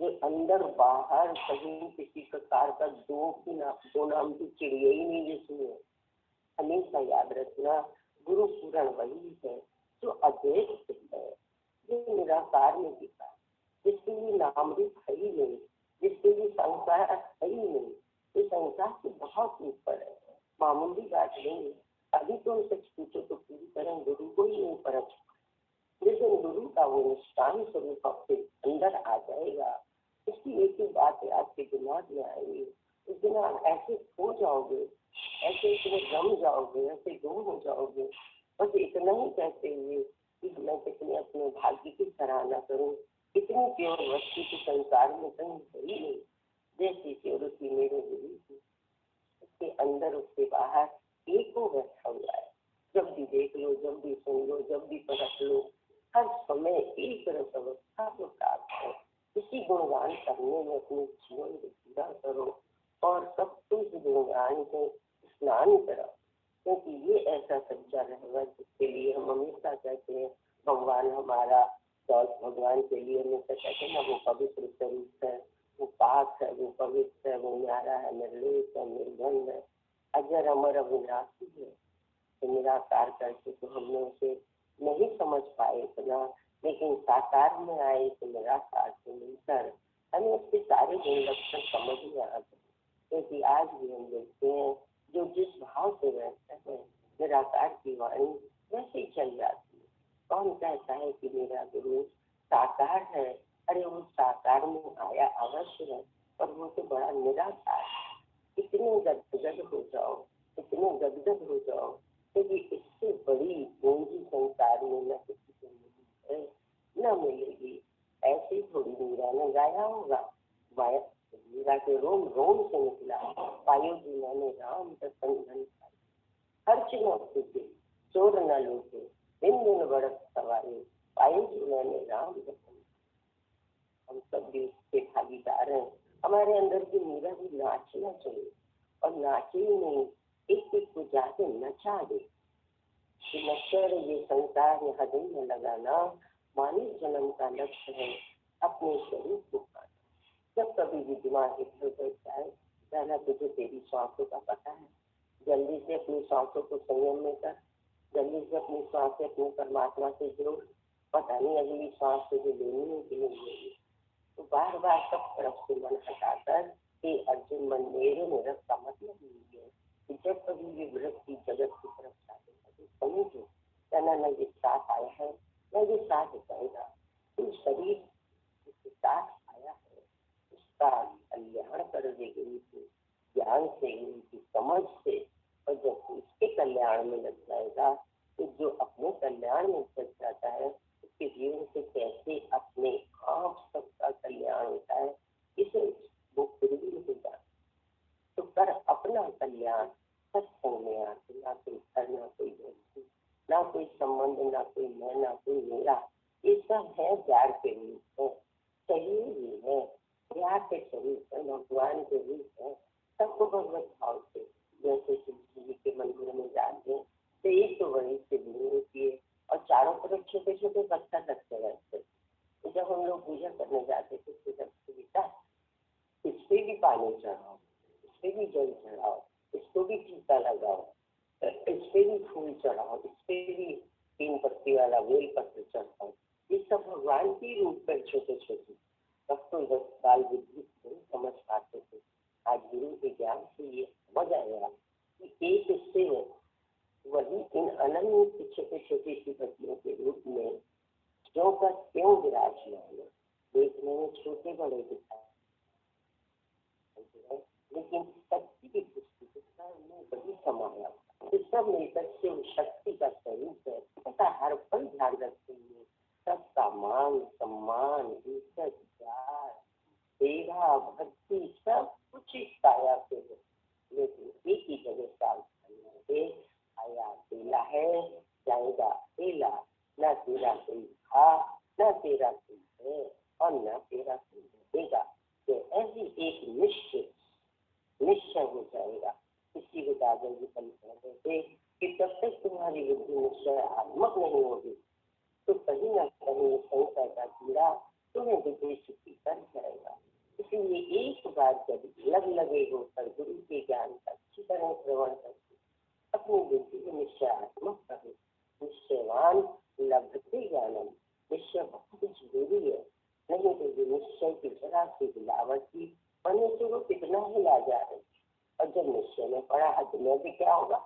जो अंदर बाहर कहीं किसी प्रकार का दो नाम की चिड़िया ही नहीं जिसमें। हमेशा याद रखना गुरु पूर्ण वही है जो अद्वैत है, जो निराकार में दिखा, जिसके लिए नाम रूप है ही नहीं, जिसके लिए संसार है ही नहीं। ये संसार से बहुत ऊपर है, मामूली बात नहीं। अभी तो हम सच पूछो तो पूरी तरह गुरु को ही नहीं परख, लेकिन गुरु का वो निष्ठान स्वरूप आपके अंदर आ जाएगा। इसकी एक ही बात है आपके दिमाग में आएगी, उस दिन आप ऐसे खो जाओगे, ऐसे इतने रम जाओगे, ऐसे गुम हो जाओगे। बस इतना ही कहते हुए कि मैं कितने अपने भाग्य की सराहना करूं, इतनी प्योर वस्तु के संसार में कहीं सही नहीं जैसी प्योरिटी मेरे गुरु की। उसके अंदर उसके बाहर एक हो बैठा हुआ है। जब भी देख लो, जब भी सुन लो, जब भी परख लो, हर समय एक रस अवस्था को प्राप्त है। इसी गुणगान करने में अपने जीवन को पूरा करो और सब कुछ गुणगान से स्नान करो, क्योंकि ये ऐसा सच्चा रहना जिसके लिए हम हमेशा कहते हैं भगवान हमारा, तो भगवान के लिए हमेशा कहते हैं ना वो पवित्र स्वरूप है, वो पाक है, वो पवित्र है, वो न्यारा है, निर्लेप है, निर्गंध है, अजर अमर अविनाशी है। तो निराकार करके तो हमने उसे नहीं समझ पाए इतना, लेकिन साकार में आए तो निराकार से मिलकर हमें उसके सारे गुण लक्षण समझ में आ गए। क्योंकि आज भी हम देखते हैं जो जिस भाव से रहते हैं निराकार की वाणी वैसे ही चल जाती है। कौन कहता है कि मेरा गुरु साकार है? अरे वो साकार में आया अवश्य है, पर वो तो बड़ा निराकार है। इतने गदगद हो जाओ, इतने गदगद हो जाओ, क्योंकि इससे बड़ी पूंजी संसार में न किसी को मिली है न मिलेगी। ऐसे ही थोड़ी मीरा ने गाया होगा, मीरा के रोम रोम से निकला, पायो जी मैंने राम दर्शन धन खर्च न फूटे, चोर न लूटे, दिन दिन बढ़त सवारे, पायो जी मैंने राम दर्शन। हम सब भी उसके भागीदार हैं। हमारे अंदर की मीरा भी नाचना चाहिए, और नाचे ही नहीं, एक एक को जाके नचा दे। नचर ये संसार यहाँ दिन में लगाना मानव जन्म का लक्ष्य है, अपने स्वरूप को पाना। जब कभी भी दिमाग इधर उधर जाए, कहना तुझे तेरी सांसों का पता है, जल्दी से अपनी सांसों को संयम में कर, जल्दी से अपनी सांसें अपने परमात्मा से जोड़। पता नहीं अगली सांस तुझे लेनी है कि नहीं लेनी। तो बार बार सब तरफ से मन हटाकर कि अर्जुन मन मेरे में रख का मतलब नहीं है कि जब कभी ये वृत्ति जगत की तरफ जाते तो समझो कहना न ये साथ आया है न ये साथ जाएगा। तो शरीर जिसके साथ आया है उसका कल्याण कर देगी गुरु ज्ञान से, गुरु की समझ से। और जब उसके कल्याण में लग जाएगा तो जो अपने कल्याण में लग जाता है उसके जीवन से कैसे अपने आप सबका कल्याण होता है इसे वो खुद भी नहीं जानता। कल्याण। सत्संग में आके ना कोई घर, ना कोई व्यक्ति, ना कोई संबंध, ना कोई मैं, ना कोई मेरा, ये सब है प्यार के रूप है, शरीर भी है, प्यार के स्वरूप है, भगवान के रूप है। सबको भगवत भाव से जैसे शिव जी के मंदिर में जाते हैं तो एक तो वही शिवलिंग होती है और चारों तरफ छोटे छोटे पत्थर रखते रहते। तो जब हम लोग पूजा करने जाते थे तो बेटा इस पे भी पानी चढ़ाओ, इस पे भी जल चढ़ाओ, इसको भी टीका लगाओ, इस पे भी फूल चढ़ाओ, इस पे भी 3 पत्ती वाला बेल पत्र चढ़ाओ। ये सब भगवान के रूप पर छोटे छोटे। तब तो 10 साल बुद्धि नहीं समझ पाते थे। आज गुरु के ज्ञान से ये समझ आया कि एक हिस्से में वही इन अनंत छोटे छोटे सी पत्तियों के रूप में जो का क्यों विराजमान है, देखने में छोटे बड़े दिखाई, लेकिन शक्ति की दृष्टि में बड़ी समाया। इस सब मिलकर शिव शक्ति का स्वरूप है। ऐसा हर पल ध्यान रखते हुए सबका मान सम्मान, इज्जत, प्यार, सेवा, भक्ति सब कुछ इस काया से है। लेकिन एक ही जगह सावधानी, आया अकेला है, जाएगा अकेला, न तेरा कोई था, न तेरा कोई है और न तेरा कोई रहेगा। तो ऐसी एक निश्चय हो जाएगा। किसी को दादा जी कल कहते थे कि जब तक तुम्हारी बुद्धि निश्चयात्मक नहीं होगी तो कहीं न कहीं संसार का कीड़ा तुम्हें विदेशी कर जाएगा। इसलिए एक बार जब लगे हो पर गुरु के ज्ञान का अच्छी तरह श्रवण करके अपनी बुद्धि को निश्चयात्मक करो। निश्चयवान लभते ज्ञानम, निश्चय बहुत जरूरी है। नहीं तो निश्चय की जरा सी गिलावट की मनुष्य को कितना हिला जा रही। और जब निश्चय में पड़ा हद में भी क्या होगा,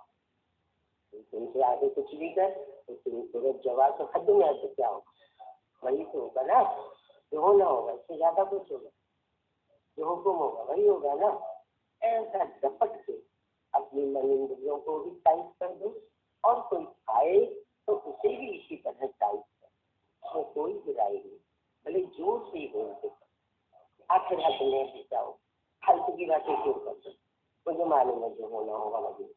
तुमसे आगे कुछ भी कर तो तुम तुरंत जवाब तो हद में आगे क्या होगा, वही तो होगा ना, जो होना होगा, इससे ज्यादा कुछ होगा, जो हुक्म होगा वही होगा ना। ऐसा झपट के अपनी मन इंद्रियों को भी टाइट कर दो और कोई खाए तो उसे भी इसी तरह टाइट कर, उसमें कोई बुराई नहीं, भले जोर से बोल दो, आखिर हद में भी जाओ, फालतू की बातें क्यों कर दो, मुझे मालूम है जो होना होगा वही।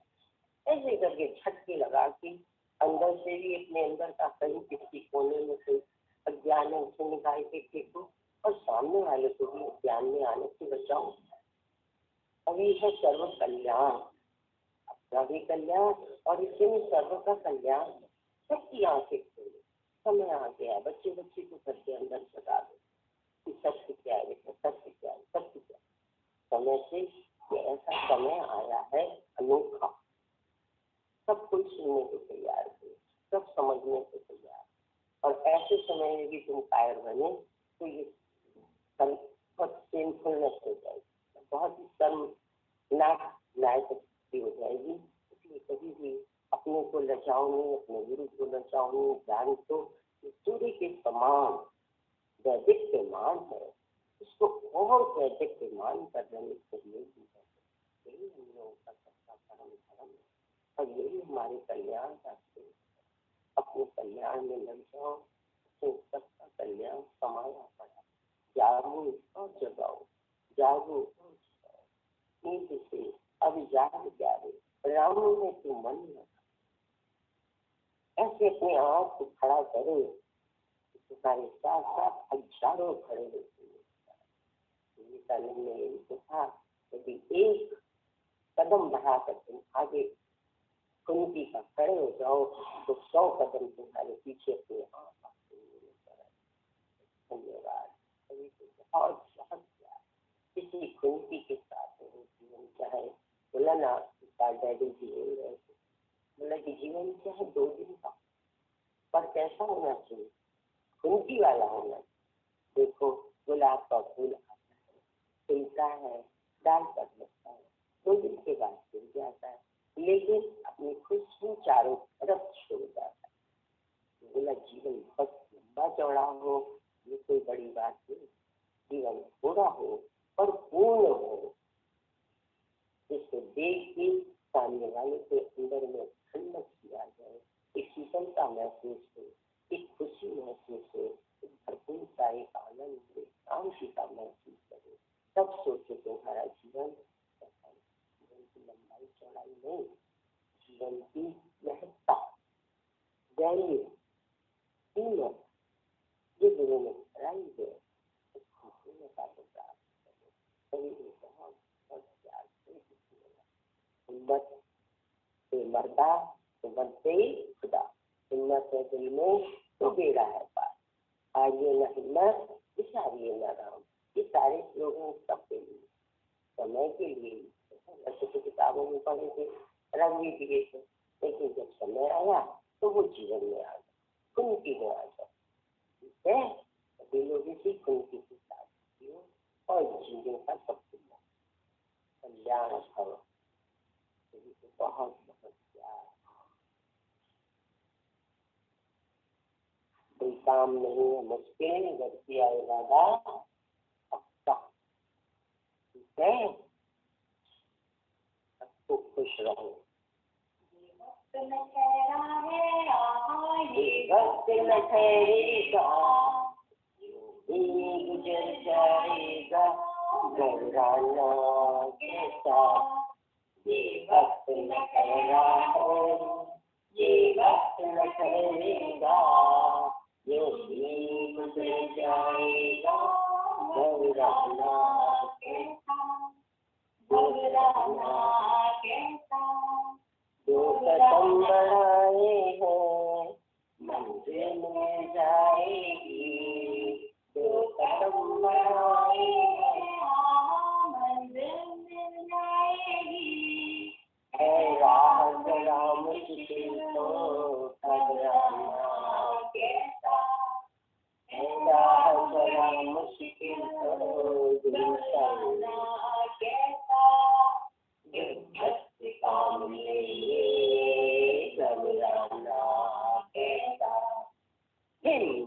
ऐसे करके झटके लगा के अंदर से भी अपने अंदर का कहीं किसी कोने में से अज्ञान से निकाल के फेंको और सामने वाले को भी ज्ञान में आने से बचाओ। अभी है सर्व कल्याण, अपना भी कल्याण और इससे में सर्व का कल्याण। सबकी आंखें खोलो, समय आ गया, बच्चे को घर के अंदर बता दो कि सत्य क्या है, सत्य क्या है, सत्य क्या है। समय से ऐसा समय आया है अनोखा, सब कुछ सुनने को तैयार है, सब समझने को तैयार। और ऐसे समय में भी तुम कायर बने तो ये बहुत पेनफुलनेस हो जाएगी, बहुत ही शर्मनाक हो जाएगी। इसलिए कभी भी अपने को लजाओ नहीं, अपने गुरु को लजाओ नहीं, ज्ञान को सूर्य के समान दैदिप्यमान है, उसको और दैदिप्यमान करने में सहयोग भी है। यही हम लोगों का सबका परम धर्म है और यही हमारे कल्याण का है। अपने कल्याण में लग जाओ तो सबका कल्याण समाया पड़ा। जागो और जगाओ, जागो और जगाओ, नींद से अब जाग जाए, राम में तू मन लगा। ऐसे अपने आप को खड़ा करो, तुम्हारे साथ साथ हजारों खड़े होते हैं। यही तो था, यदि एक कदम बढ़ाकर तुम आगे कुंती का खड़े हो जाओ तो 100 कदम तुम्हारे पीछे अपने आप। धन्यवाद। बहुत बहुत प्यार किसी कुंती के साथ जीवन चाहे बोला ना, डैडी जी बोल रहे थे, बोला कि जीवन चाहे 2 दिन का, पर कैसा होना चाहिए, कुंती वाला होना। देखो गुलाब का फूल आता है, खिलता है, डाल पर लगता है, 2 दिन के बाद गिर जाता है, लेकिन अपनी खुशबू चारों तरफ छोड़ जाता है। बोला जीवन बहुत लंबा चौड़ा हो ये कोई बड़ी बात नहीं, जीवन थोड़ा हो पर पूर्ण हो, जिसको देख के सामने वाले के अंदर में ठंडक किया जाए, एक शीतलता महसूस हो, एक खुशी महसूस हो, एक भरपूरता, एक आनंद, एक शांति का महसूस करे। तब सोचो तुम्हारा जीवन की लंबाई चौड़ाई जीवन की महत्ता, वैल्यू, कीमत ये गुरु ने कराई है। हिम्मत से मरदा तो बनते ही खुदा, हिम्मत है दिल में तो बेड़ा है पार, आइए न हिम्मत इशारिए न राम। ये सारे श्लोक सबके लिए, समय के लिए। ऐसे तो किताबों में पढ़े थे, रंग भी दिए थे, लेकिन जब समय आया तो वो जीवन में आ गया, उनकी में आ गया। ठीक है, दिलों की उनकी किताब और जीवन का सब कल्याण भव। बहुत बहुत प्यार, कोई काम नहीं है मुश्किल, जब किया इरादा पक्का। ठीक है, सबको खुश रहो। वक्त न ठहरा है ये वक्त न ठहरेगा, ये गुजर जाएगा, घबराना कैसा। ये वक्त न ठहरा है, ये वक्त न ठहरेगा, ये गुजर जाएगा, घबराना कैसा, घबराना कैसा। जो कदम बढ़ाए हैं मंजिल में जाएगी, जो कदम बढ़ाए हैं मंजिल में जाएगी। है राह जरा मुश्किल तो घबराना कैसा, है राह जरा मुश्किल तो घबराना कैसा। काम लिए घबराना कैसा।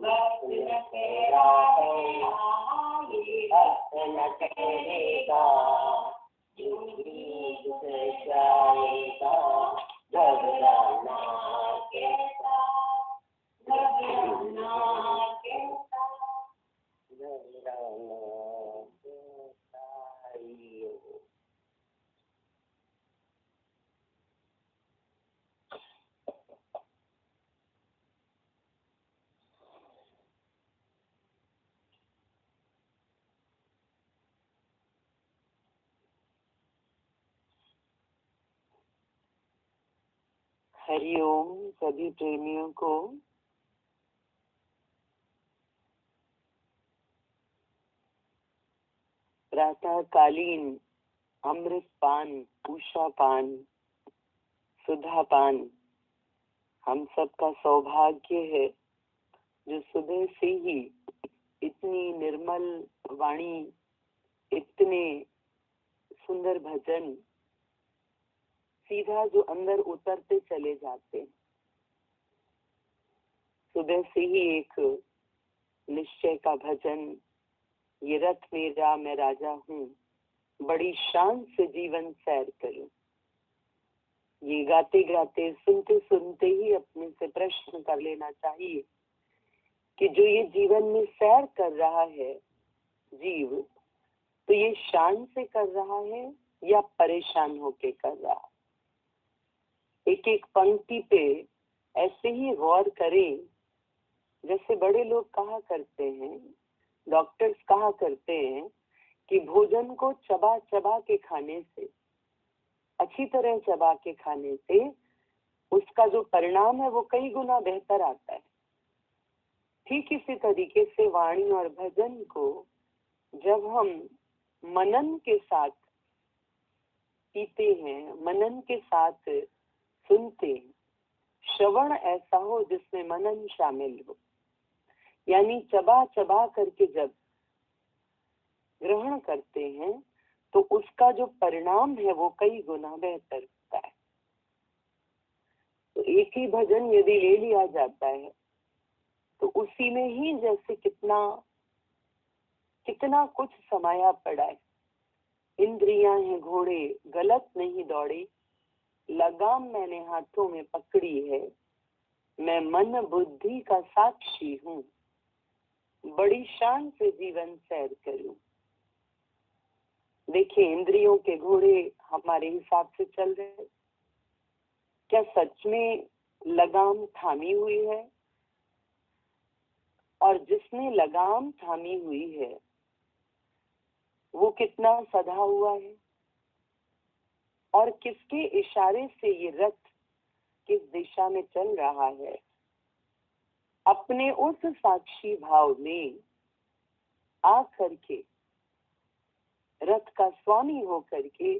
वक्त न ठहरा है, ये वक्त न ठहरेगा, जिंदगी गुजर जाएगा, घबराना कैसा, घबराना कैसा, घबराना कैसा। हरिओम सभी प्रेमियों को। प्रातःकालीन अमृत पान, उषा पान, सुधा पान हम सबका सौभाग्य है, जो सुबह से ही इतनी निर्मल वाणी, इतने सुंदर भजन सीधा जो अंदर उतरते चले जाते। सुबह से ही एक निश्चय का भजन, ये रथ मेरा मैं राजा हूँ, बड़ी शान से जीवन सैर करूं। ये गाते गाते सुनते सुनते ही अपने से प्रश्न कर लेना चाहिए कि जो ये जीवन में सैर कर रहा है जीव, तो ये शान से कर रहा है या परेशान होके कर रहा है। एक एक पंक्ति पे ऐसे ही गौर करें, जैसे बड़े लोग कहा करते हैं, डॉक्टर्स कहा करते हैं कि भोजन को चबा चबा के खाने से, अच्छी तरह चबा के खाने से उसका जो परिणाम है वो कई गुना बेहतर आता है। ठीक इसी तरीके से वाणी और भजन को जब हम मनन के साथ पीते हैं, मनन के साथ सुनते हैं, श्रवण ऐसा हो जिसमें मनन शामिल हो, यानी चबा चबा करके जब ग्रहण करते हैं तो उसका जो परिणाम है वो कई गुना बेहतर होता है। तो एक ही भजन यदि ले लिया जाता है तो उसी में ही जैसे कितना कितना कुछ समाया पड़ा है। इंद्रियां हैं घोड़े गलत नहीं दौड़े, लगाम मैंने हाथों में पकड़ी है, मैं मन बुद्धि का साक्षी हूँ, बड़ी शान से जीवन सैर करूं। देखिए, इंद्रियों के घोड़े हमारे हिसाब से चल रहे, क्या सच में लगाम थामी हुई है? और जिसने लगाम थामी हुई है वो कितना सधा हुआ है? और किसके इशारे से ये रथ किस दिशा में चल रहा है? अपने उस साक्षी भाव में आकर के, रथ का स्वामी हो करके,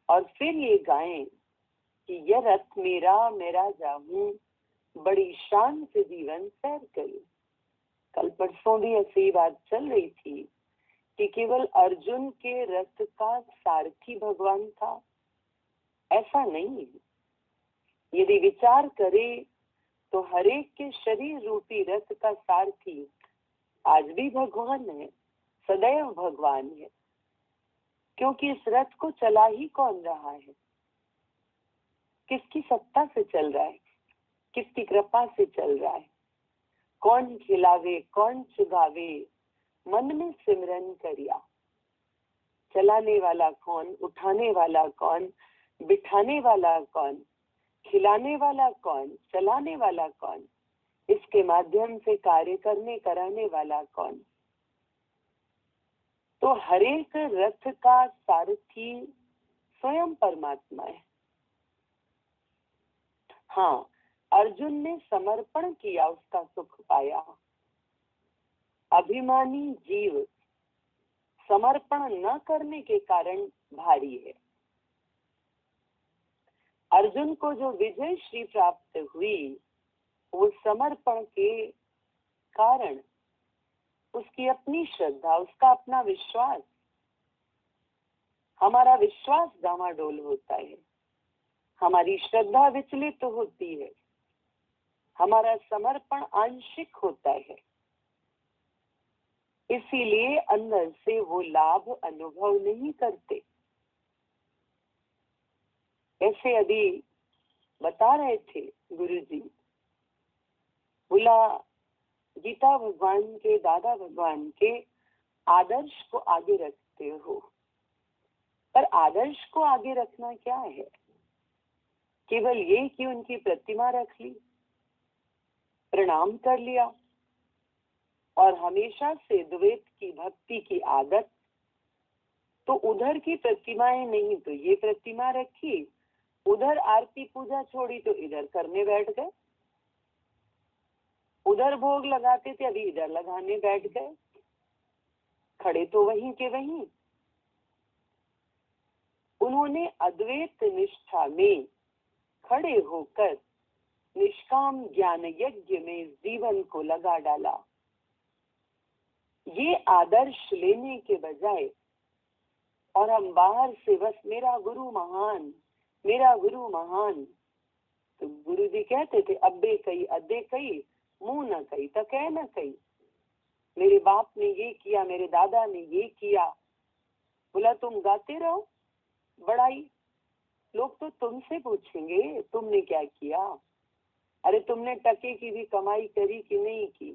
और फिर ये गाएं कि यह रथ मेरा मेरा जाऊं, बड़ी शान से जीवन सैर करूं। कल परसों भी ऐसी बात चल रही थी कि केवल अर्जुन के रथ का सारथी भगवान था, ऐसा नहीं। यदि विचार करें तो हरेक के शरीर रूपी रथ का सारथी आज भी भगवान है, सदैव भगवान है। क्योंकि इस रथ को चला ही कौन रहा है? किसकी सत्ता से चल रहा है? किसकी कृपा से चल रहा है? कौन खिलावे कौन चुगावे, मन में सिमरन करिया। चलाने वाला कौन, उठाने वाला कौन, बिठाने वाला कौन, खिलाने वाला कौन, चलाने वाला कौन, इसके माध्यम से कार्य करने कराने वाला कौन? तो हरेक रथ का सारथी स्वयं परमात्मा है। हाँ, अर्जुन ने समर्पण किया, उसका सुख पाया। अभिमानी जीव समर्पण न करने के कारण भारी है। अर्जुन को जो विजय श्री प्राप्त हुई वो समर्पण के कारण, उसकी अपनी श्रद्धा, उसका अपना विश्वास। हमारा विश्वास डामाडोल होता है, हमारी श्रद्धा विचलित तो होती है, हमारा समर्पण आंशिक होता है। इसीलिए अंदर से वो लाभ अनुभव नहीं करते। ऐसे अभी बता रहे थे गुरुजी, बोला गीता भगवान के, दादा भगवान के आदर्श को आगे रखते हो, पर आदर्श को आगे रखना क्या है? केवल ये कि उनकी प्रतिमा रख ली, प्रणाम कर लिया, और हमेशा से द्वैत की भक्ति की आदत, तो उधर की प्रतिमाएं नहीं तो ये प्रतिमा रखी, उधर आरती पूजा छोड़ी तो इधर करने बैठ गए, उधर भोग लगाते थे अभी इधर लगाने बैठ गए, खड़े तो वहीं के वहीं। उन्होंने अद्वैत निष्ठा में खड़े होकर निष्काम ज्ञान यज्ञ में जीवन को लगा डाला। ये आदर्श लेने के बजाय और हम बाहर से बस मेरा गुरु महान, मेरा गुरु महान, तो गुरु जी कहते थे अब्बे कई अद्दे कई, मुंह न कई तो कह न कई। मेरे बाप ने ये किया, मेरे दादा ने ये किया। बोला तुम गाते रहो बड़ाई, लोग तो तुमसे पूछेंगे तुमने क्या किया। अरे तुमने टके की भी कमाई करी कि नहीं की?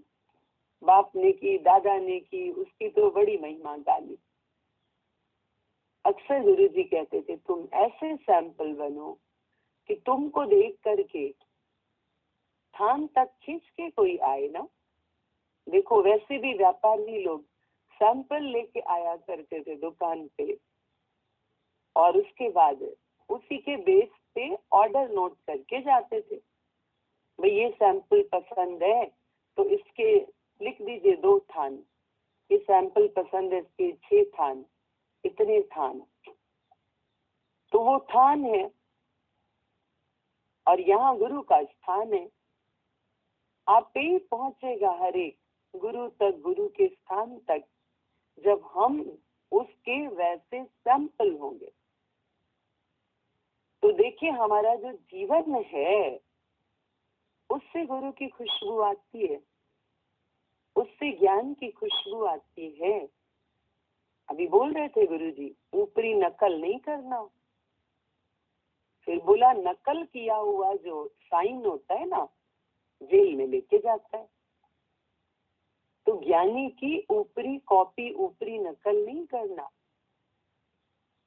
बाप ने की, दादा ने की, उसकी तो बड़ी महिमा गाली। अक्सर गुरु जी कहते थे तुम ऐसे सैंपल बनो कि तुमको देख करके थान तक खींच के कोई आए ना। देखो वैसे भी व्यापारी लोग सैंपल लेके आया करते थे दुकान पे, और उसके बाद उसी के बेस पे ऑर्डर नोट करके जाते थे। भाई ये सैंपल पसंद है तो इसके लिख दीजिए 2 थान, ये सैंपल पसंद है इसके 6 थान, इतने थान, तो वो थान है। और यहाँ गुरु का स्थान है, आप पे ही पहुंचेगा हर एक गुरु तक, गुरु के स्थान तक, जब हम उसके वैसे सैंपल होंगे। तो देखिए हमारा जो जीवन है उससे गुरु की खुशबू आती है, उससे ज्ञान की खुशबू आती है। अभी बोल रहे थे गुरुजी ऊपरी नकल नहीं करना। फिर बोला नकल किया हुआ जो साइन होता है ना, जेल में लेके जाता है। तो ज्ञानी की ऊपरी कॉपी, ऊपरी नकल नहीं करना।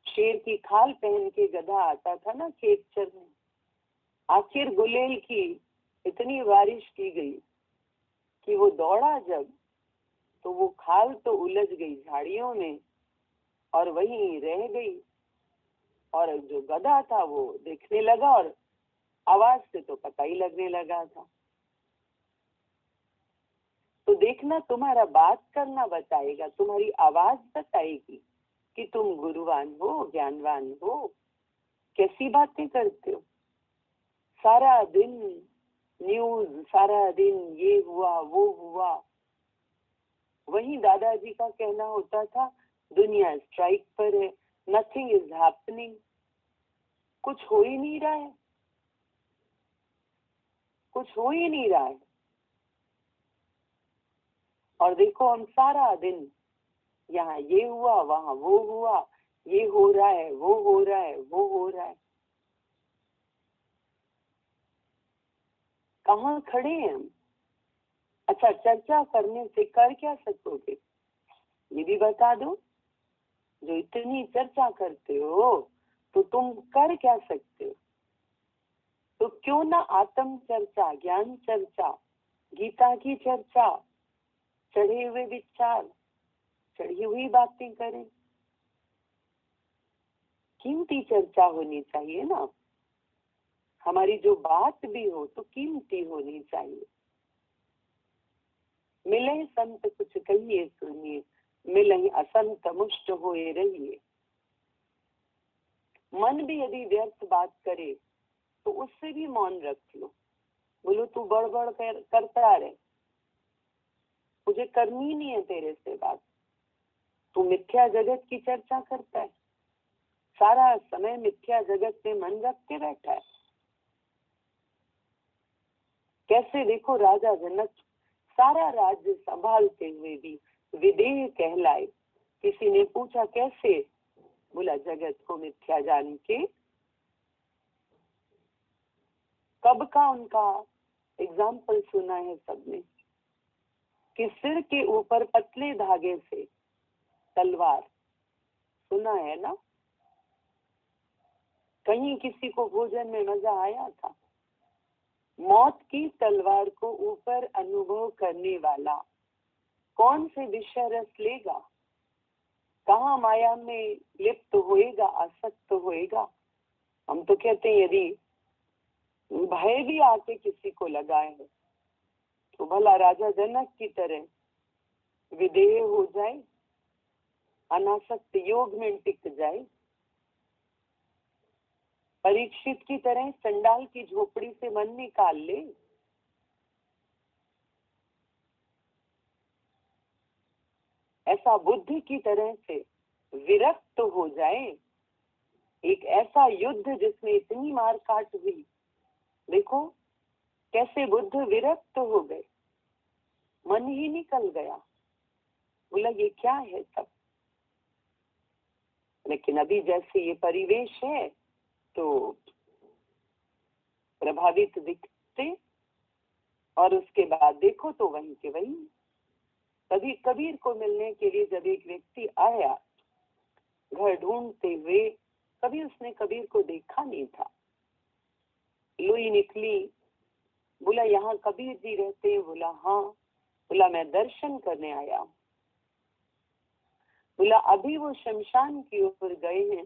शेर की खाल पहन के गधा आता था ना खेत चरने, आखिर गुलेल की इतनी बारिश की गई कि वो दौड़ा जब, तो वो खाल तो उलझ गई झाड़ियों में और वहीं रह गई। और जो गधा था वो देखने लगा और आवाज से तो पता ही लगने लगा था। तो देखना, तुम्हारा बात करना बताएगा, तुम्हारी आवाज बताएगी कि तुम गुरुवान हो, ज्ञानवान हो। कैसी बातें करते हो, सारा दिन न्यूज, सारा दिन ये हुआ वो हुआ। वहीं दादाजी का कहना होता था, दुनिया स्ट्राइक पर है, नथिंग इज हैपनिंग, कुछ हो ही नहीं रहा है, कुछ हो ही नहीं रहा है। और देखो हम सारा दिन यहाँ ये हुआ, वहां वो हुआ, ये हो रहा है, वो हो रहा है, वो हो रहा है। कहाँ खड़े हैं हम? अच्छा, चर्चा करने से कर क्या सकोगे, ये भी बता दो। जो इतनी चर्चा करते हो तो तुम कर क्या सकते हो? तो क्यों ना आत्म चर्चा, ज्ञान चर्चा, गीता की चर्चा, चढ़े हुए विचार, चढ़ी हुई बातें करें। कीमती चर्चा होनी चाहिए ना, हमारी जो बात भी हो तो कीमती होनी चाहिए। मिले संत कुछ कहिए सुनिए, मिले असंत मुष्ट होए रहिए। मन भी यदि व्यर्थ बात करे तो उससे भी मौन रख लो। बोलो तू बड़बड़ करता रहे, मुझे करनी नहीं है तेरे से बात। तू मिथ्या जगत की चर्चा करता है, सारा समय मिथ्या जगत में मन रख के बैठा है। कैसे देखो, राजा जनक सारा राज्य संभालते हुए भी विदेह कहलाए। किसी ने पूछा कैसे? बोला जगत को मिथ्या जान के। कब का उनका एग्जाम्पल सुना है सबने, कि सिर के ऊपर पतले धागे से तलवार, सुना है ना? कहीं किसी को भोजन में मजा आया था? मौत की तलवार को ऊपर अनुभव करने वाला कौन से विषय रस लेगा? कहाँ माया में लिप्त होएगा, आसक्त होएगा? हम तो कहते हैं यदि भय भी आके किसी को लगा है तो भला राजा जनक की तरह विदेह हो जाए, अनासक्त योग में टिक जाए। परीक्षित की तरह चंडाल की झोपड़ी से मन निकाल ले। ऐसा बुद्ध की तरह से विरक्त हो जाए। एक ऐसा युद्ध जिसमें इतनी मार काट हुई, देखो कैसे बुद्ध विरक्त हो गए, मन ही निकल गया। बोला ये क्या है सब? लेकिन अभी जैसे ये परिवेश है तो प्रभावित दिखते, और उसके बाद देखो तो वहीं के वहीं। कभी कबीर को मिलने के लिए जब एक व्यक्ति आया घर ढूंढते हुए, कभी उसने कबीर को देखा नहीं था। लुई निकली, बोला यहाँ कबीर जी रहते हैं? बोला हाँ। बोला मैं दर्शन करने आया। बोला अभी वो शमशान की ओर गए हैं,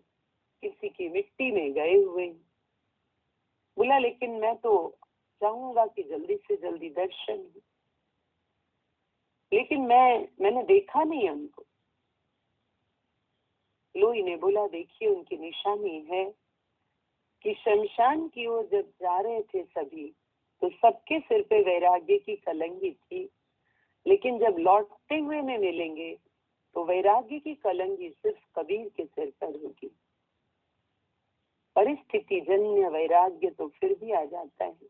किसी की मिट्टी में गए हुए। बोला लेकिन मैं तो चाहूंगा कि जल्दी से जल्दी दर्शन हो, लेकिन मैंने देखा नहीं उनको। लोई ने बोला देखिए उनकी निशानी है कि शमशान की ओर जब जा रहे थे सभी तो सबके सिर पे वैराग्य की कलंगी थी, लेकिन जब लौटते हुए में मिलेंगे तो वैराग्य की कलंगी सिर्फ कबीर के सिर पर होगी। परिस्थिति जन्य वैराग्य तो फिर भी आ जाता है,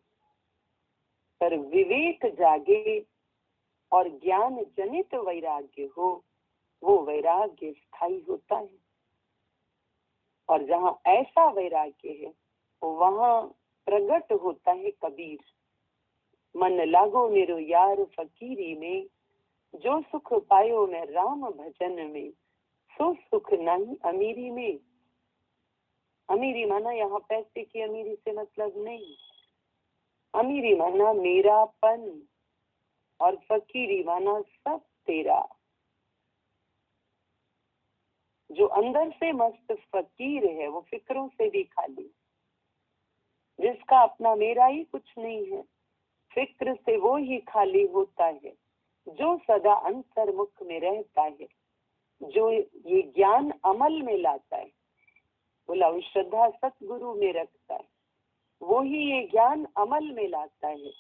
पर विवेक जागे और ज्ञान जनित वैराग्य हो, वो वैराग्य स्थायी होता है। और जहाँ ऐसा वैराग्य है वहाँ प्रकट होता है कबीर। मन लागो मेरो यार फकीरी में, जो सुख पायो मैं राम भजन में, सो सुख नहीं अमीरी में। अमीरी माना यहाँ पैसे की अमीरी से मतलब नहीं, अमीरी माना मेरापन और फकीरी माना सब तेरा। जो अंदर से मस्त फकीर है वो फिक्रों से भी खाली, जिसका अपना मेरा ही कुछ नहीं है, फिक्र से वो ही खाली होता है जो सदा अंतर्मुख में रहता है, जो ये ज्ञान अमल में लाता है। बोला वो श्रद्धा सतगुरु में रखता है, वो ही ये ज्ञान अमल में लाता है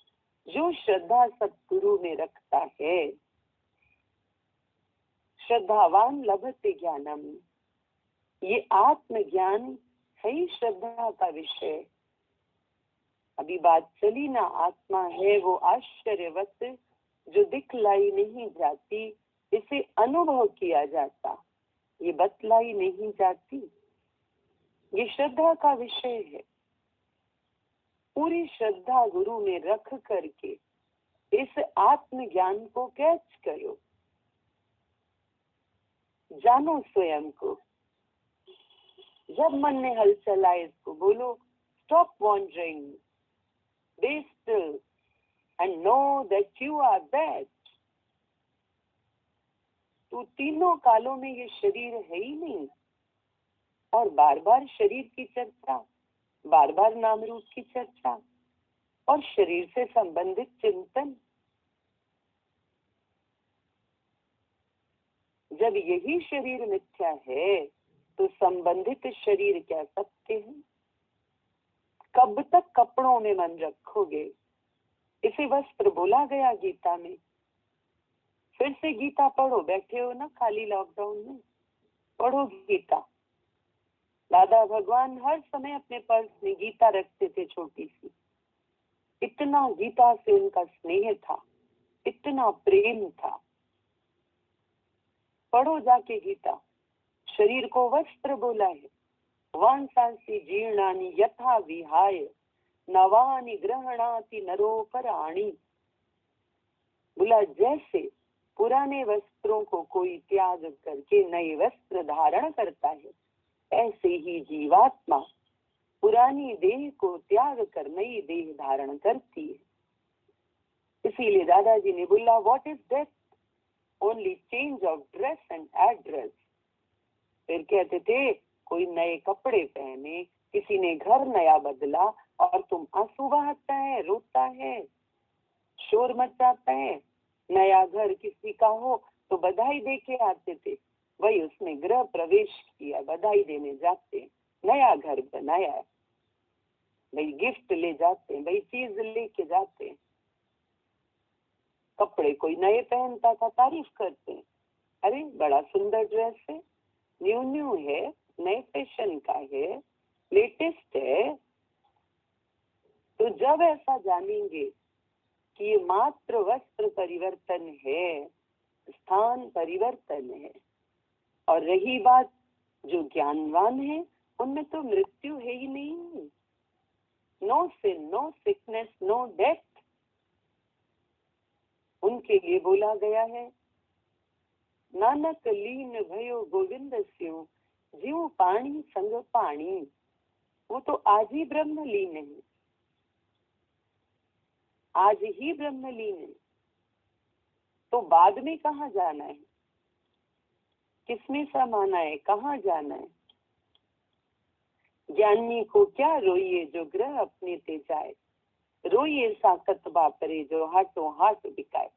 जो श्रद्धा सतगुरु में रखता है। श्रद्धावान लभते ज्ञानम, ये आत्मज्ञान है ही श्रद्धा का विषय। अभी बात चली ना, आत्मा है वो आश्चर्यवत जो दिखलाई नहीं जाती, इसे अनुभव किया जाता, ये बतलाई नहीं जाती। ये श्रद्धा का विषय है। पूरी श्रद्धा गुरु में रख करके इस आत्मज्ञान को कैच करो, जानो स्वयं को। जब मन में हलचल आए इसको बोलो, stop wondering, be still and know that you are that. तू तीनों कालों में ये शरीर है ही नहीं। और बार बार शरीर की चर्चा, बार बार नाम रूप की चर्चा और शरीर से संबंधित चिंतन। जब यही शरीर मिथ्या है तो संबंधित शरीर क्या सत्य है? कब तक कपड़ों में मन रखोगे? इसे वस्त्र बोला गया गीता में। फिर से गीता पढ़ो, बैठे हो ना खाली लॉकडाउन में, पढ़ो गीता। दादा भगवान हर समय अपने पर्स में गीता रखते थे, छोटी सी। इतना गीता से उनका स्नेह था, इतना प्रेम था। पढ़ो जाके गीता। शरीर को वस्त्र बोला है। वांसांसि जीर्णानि यथा विहाय नवानि ग्रहणाति नरोपराणि। बोला जैसे पुराने वस्त्रों को कोई त्याग करके नए वस्त्र धारण करता है, ऐसे ही जीवात्मा पुरानी देह को त्याग कर नई देह धारण करती है। इसीलिए दादाजी ने बोला, what is death? Only change of dress and address. फिर कहते थे कोई नए कपड़े पहने, किसी ने घर नया बदला और तुम आंसू बहाता है, रोता है, शोर मचाता है। नया घर किसी का हो तो बधाई दे के आते थे, वही उसने गृह प्रवेश किया, बधाई देने जाते, नया घर बनाया है, भाई गिफ्ट ले जाते हैं, भाई चीज लेके जाते हैं। कपड़े कोई नए पहनता था, तारीफ करते हैं, अरे बड़ा सुंदर ड्रेस है, न्यू न्यू है, नए फैशन का है, लेटेस्ट है। तो जब ऐसा जानेंगे कि ये मात्र वस्त्र परिवर्तन है, स्थान परिवर्तन है। और रही बात जो ज्ञानवान है, उनमें तो मृत्यु है ही नहीं। No sin, no sickness, no death. उनके लिए बोला गया है, नानक लीन भयो गोविंद स्यो जीव पानी संग पानी। वो तो आज ही ब्रह्म लीन है, आज ही ब्रह्म लीन है। तो बाद में कहाँ जाना है, किसमें समाना है, कहाँ जाना है? ज्ञानी को क्या रोइए जो ग्रह अपने ते जाए, रोइए साकत बापरे जो हाथों हाथ बिकाए।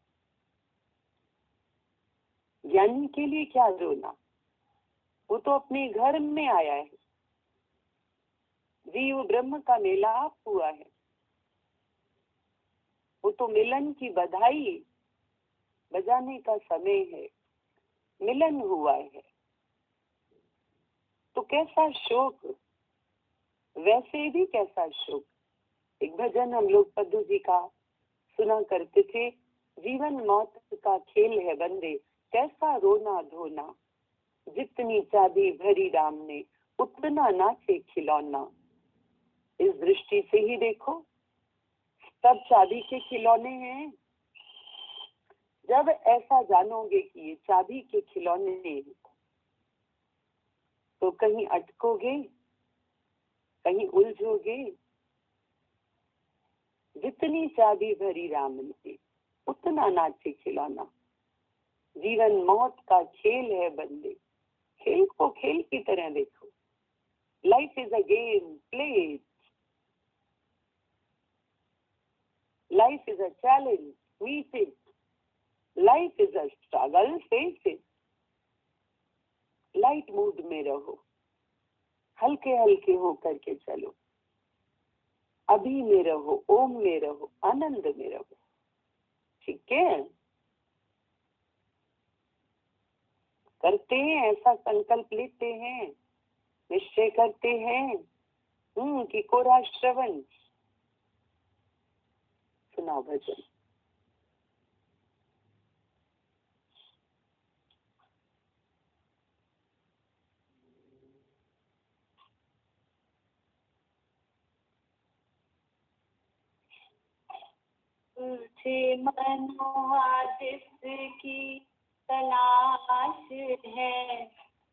ज्ञानी के लिए क्या रोना, वो तो अपने घर में आया है। जीव ब्रह्म का मिलाप हुआ है, वो तो मिलन की बधाई बजाने का समय है, मिलन हुआ है। तो कैसा शोक, वैसे भी कैसा शोक। एक भजन हम लोग पद्दू जी का सुना करते थे, जीवन मौत का खेल है बंदे, कैसा रोना धोना, जितनी चाबी भरी राम ने उतना नाचे खिलौना। इस दृष्टि से ही देखो, सब चाबी के खिलौने हैं। जब ऐसा जानोगे कि ये चाबी के खिलौने हैं, तो कहीं अटकोगे, कहीं उलझोगे। जितनी चाबी भरी रामन की उतना नाचे खिलौना। जीवन मौत का खेल है बंदे, खेल को खेल की तरह देखो। Life is a game, play it. Life is a challenge, meet it. Life is a struggle, face it. Light mood में रहो, हल्के हल्के हो करके चलो। अभी में रहो, ओम में रहो, आनंद में रहो। ठीक है, करते हैं ऐसा संकल्प लेते हैं, निश्चय करते हैं कि कोरा श्रवण सुनाओ भजन। तुझे मनवा जिसकी तलाश है,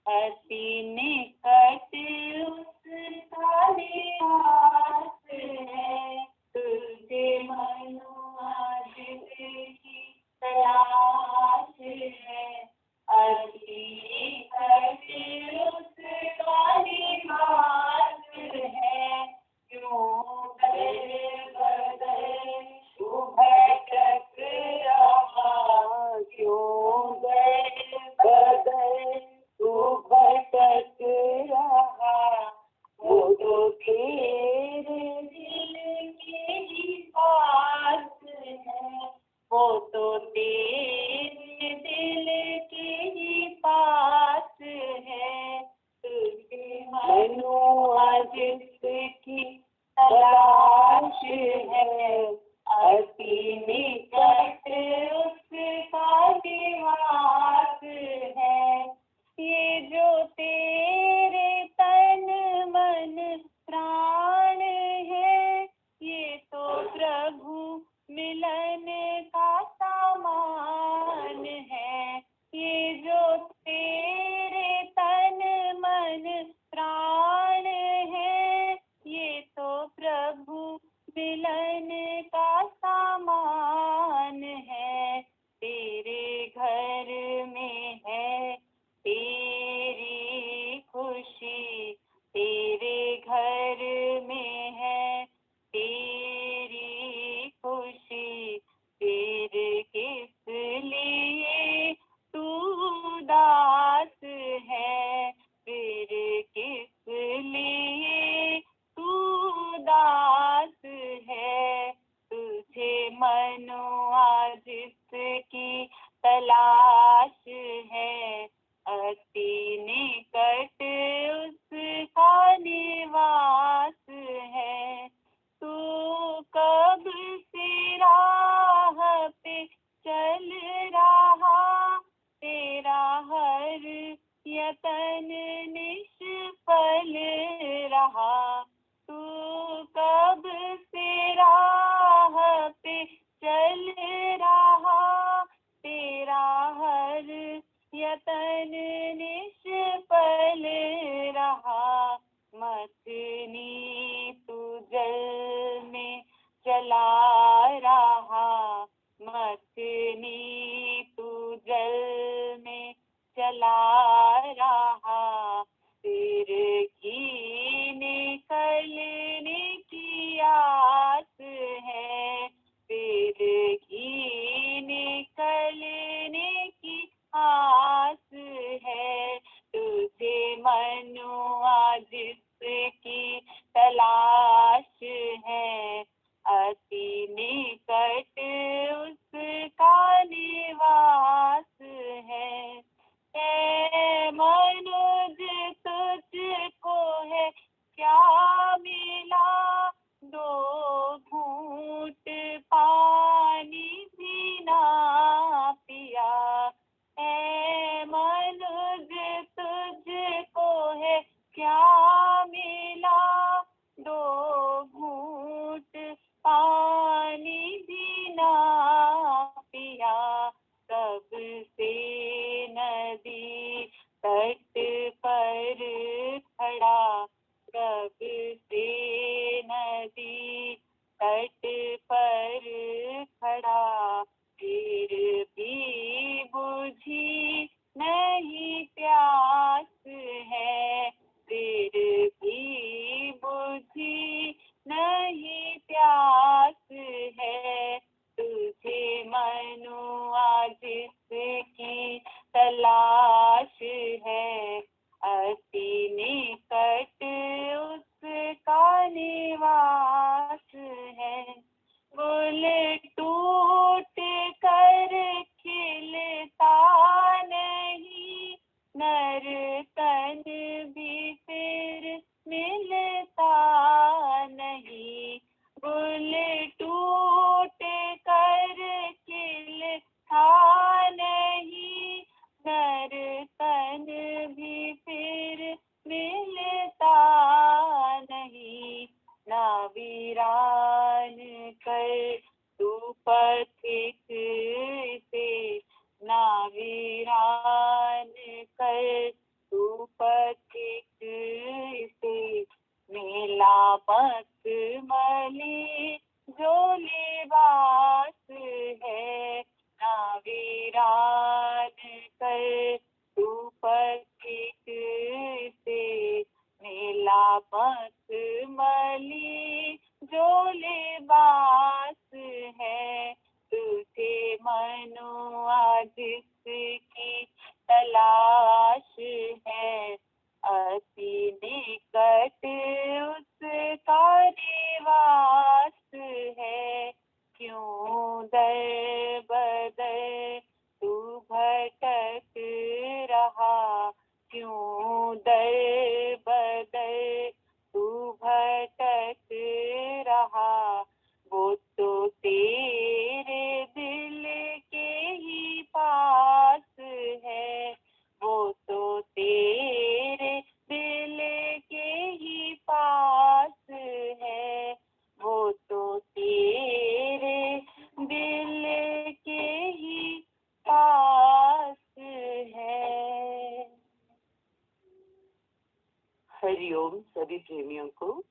अति निकट उसका निवास है। तुझे मनवा जिसकी तलाश है, अति निकट उसका निवास है। क्यों भटक रहा, क्यों भटक रहा, वो तो तेरे दिल के ही पास है, वो तो तेरे दिल के ही पास है। तुझे मनुआ जिसकी तलाश है, अति निकट उसका निवास है। ये जो तेरे तन मन प्राण है, ये तो प्रभु मिलन का सामान है। ये जो तेरे तन मन प्राण है, ये तो प्रभु मिलन का सामान है। तेरे घर में है तेरी खुशी, तेरे घर में है तेरी खुशी। फिर किस लिए तू उदास है, फिर किस लिए तू उदास है। तुझे मनुआ जिसकी तलाश है, अति निकट उसका निवास है। तू कब से राह पे चल रहा, तेरा हर यतन निष्फल रहा। तू कब से राह पे चल रहा, तेरा हर यतन निष्फल रहा। मथनी तू जल में चला रहा, मथनी तू जल में चला रहा। फिर ही निकलने की आस है, फिर ही निकलने की आस है। तुझे मनुआ जिसकी तलाश है, अति निकट उसका निवास है। मनुज तुझको है क्या मिला, दो घूंट पानी भी ना पिया। मनुज तुझको है क्या मिला, दो घूंट पानी भी ना पिया। कब से नदी तट पर खड़ा, कब से नदी तट पर खड़ा, फिर भी बुझी नहीं प्यास है, फिर भी बुझी नहीं प्यास है। तुझे मनु आज जिसकी तलाश है, अति निकट उसका निवास है। गुल टूट कर खिलता नहीं, नर तन भी फिर मिलता नहीं। गुल टूट कर खिलता नहीं, नर तन भी फिर मिलता नहीं। ना वीरान कर तू पथिक से, ना वीरान कर तू पथिक से, मेला मत मली जो लिबास है। ना वीरान कर तू पथिक से, मेला मत मली जो लिबास है। तुझे मनु आज जिसकी तलाश है, अति निकट उसका निवास है। क्यों दर बदर तू भटक रहा, क्यों दर बदर तू भटक रहा। वो तो तेरे दिल के ही पास है, वो तो तेरे दिल के ही पास है, वो तो तेरे दिल के ही पास है। हरिओम सभी प्रेमियों को।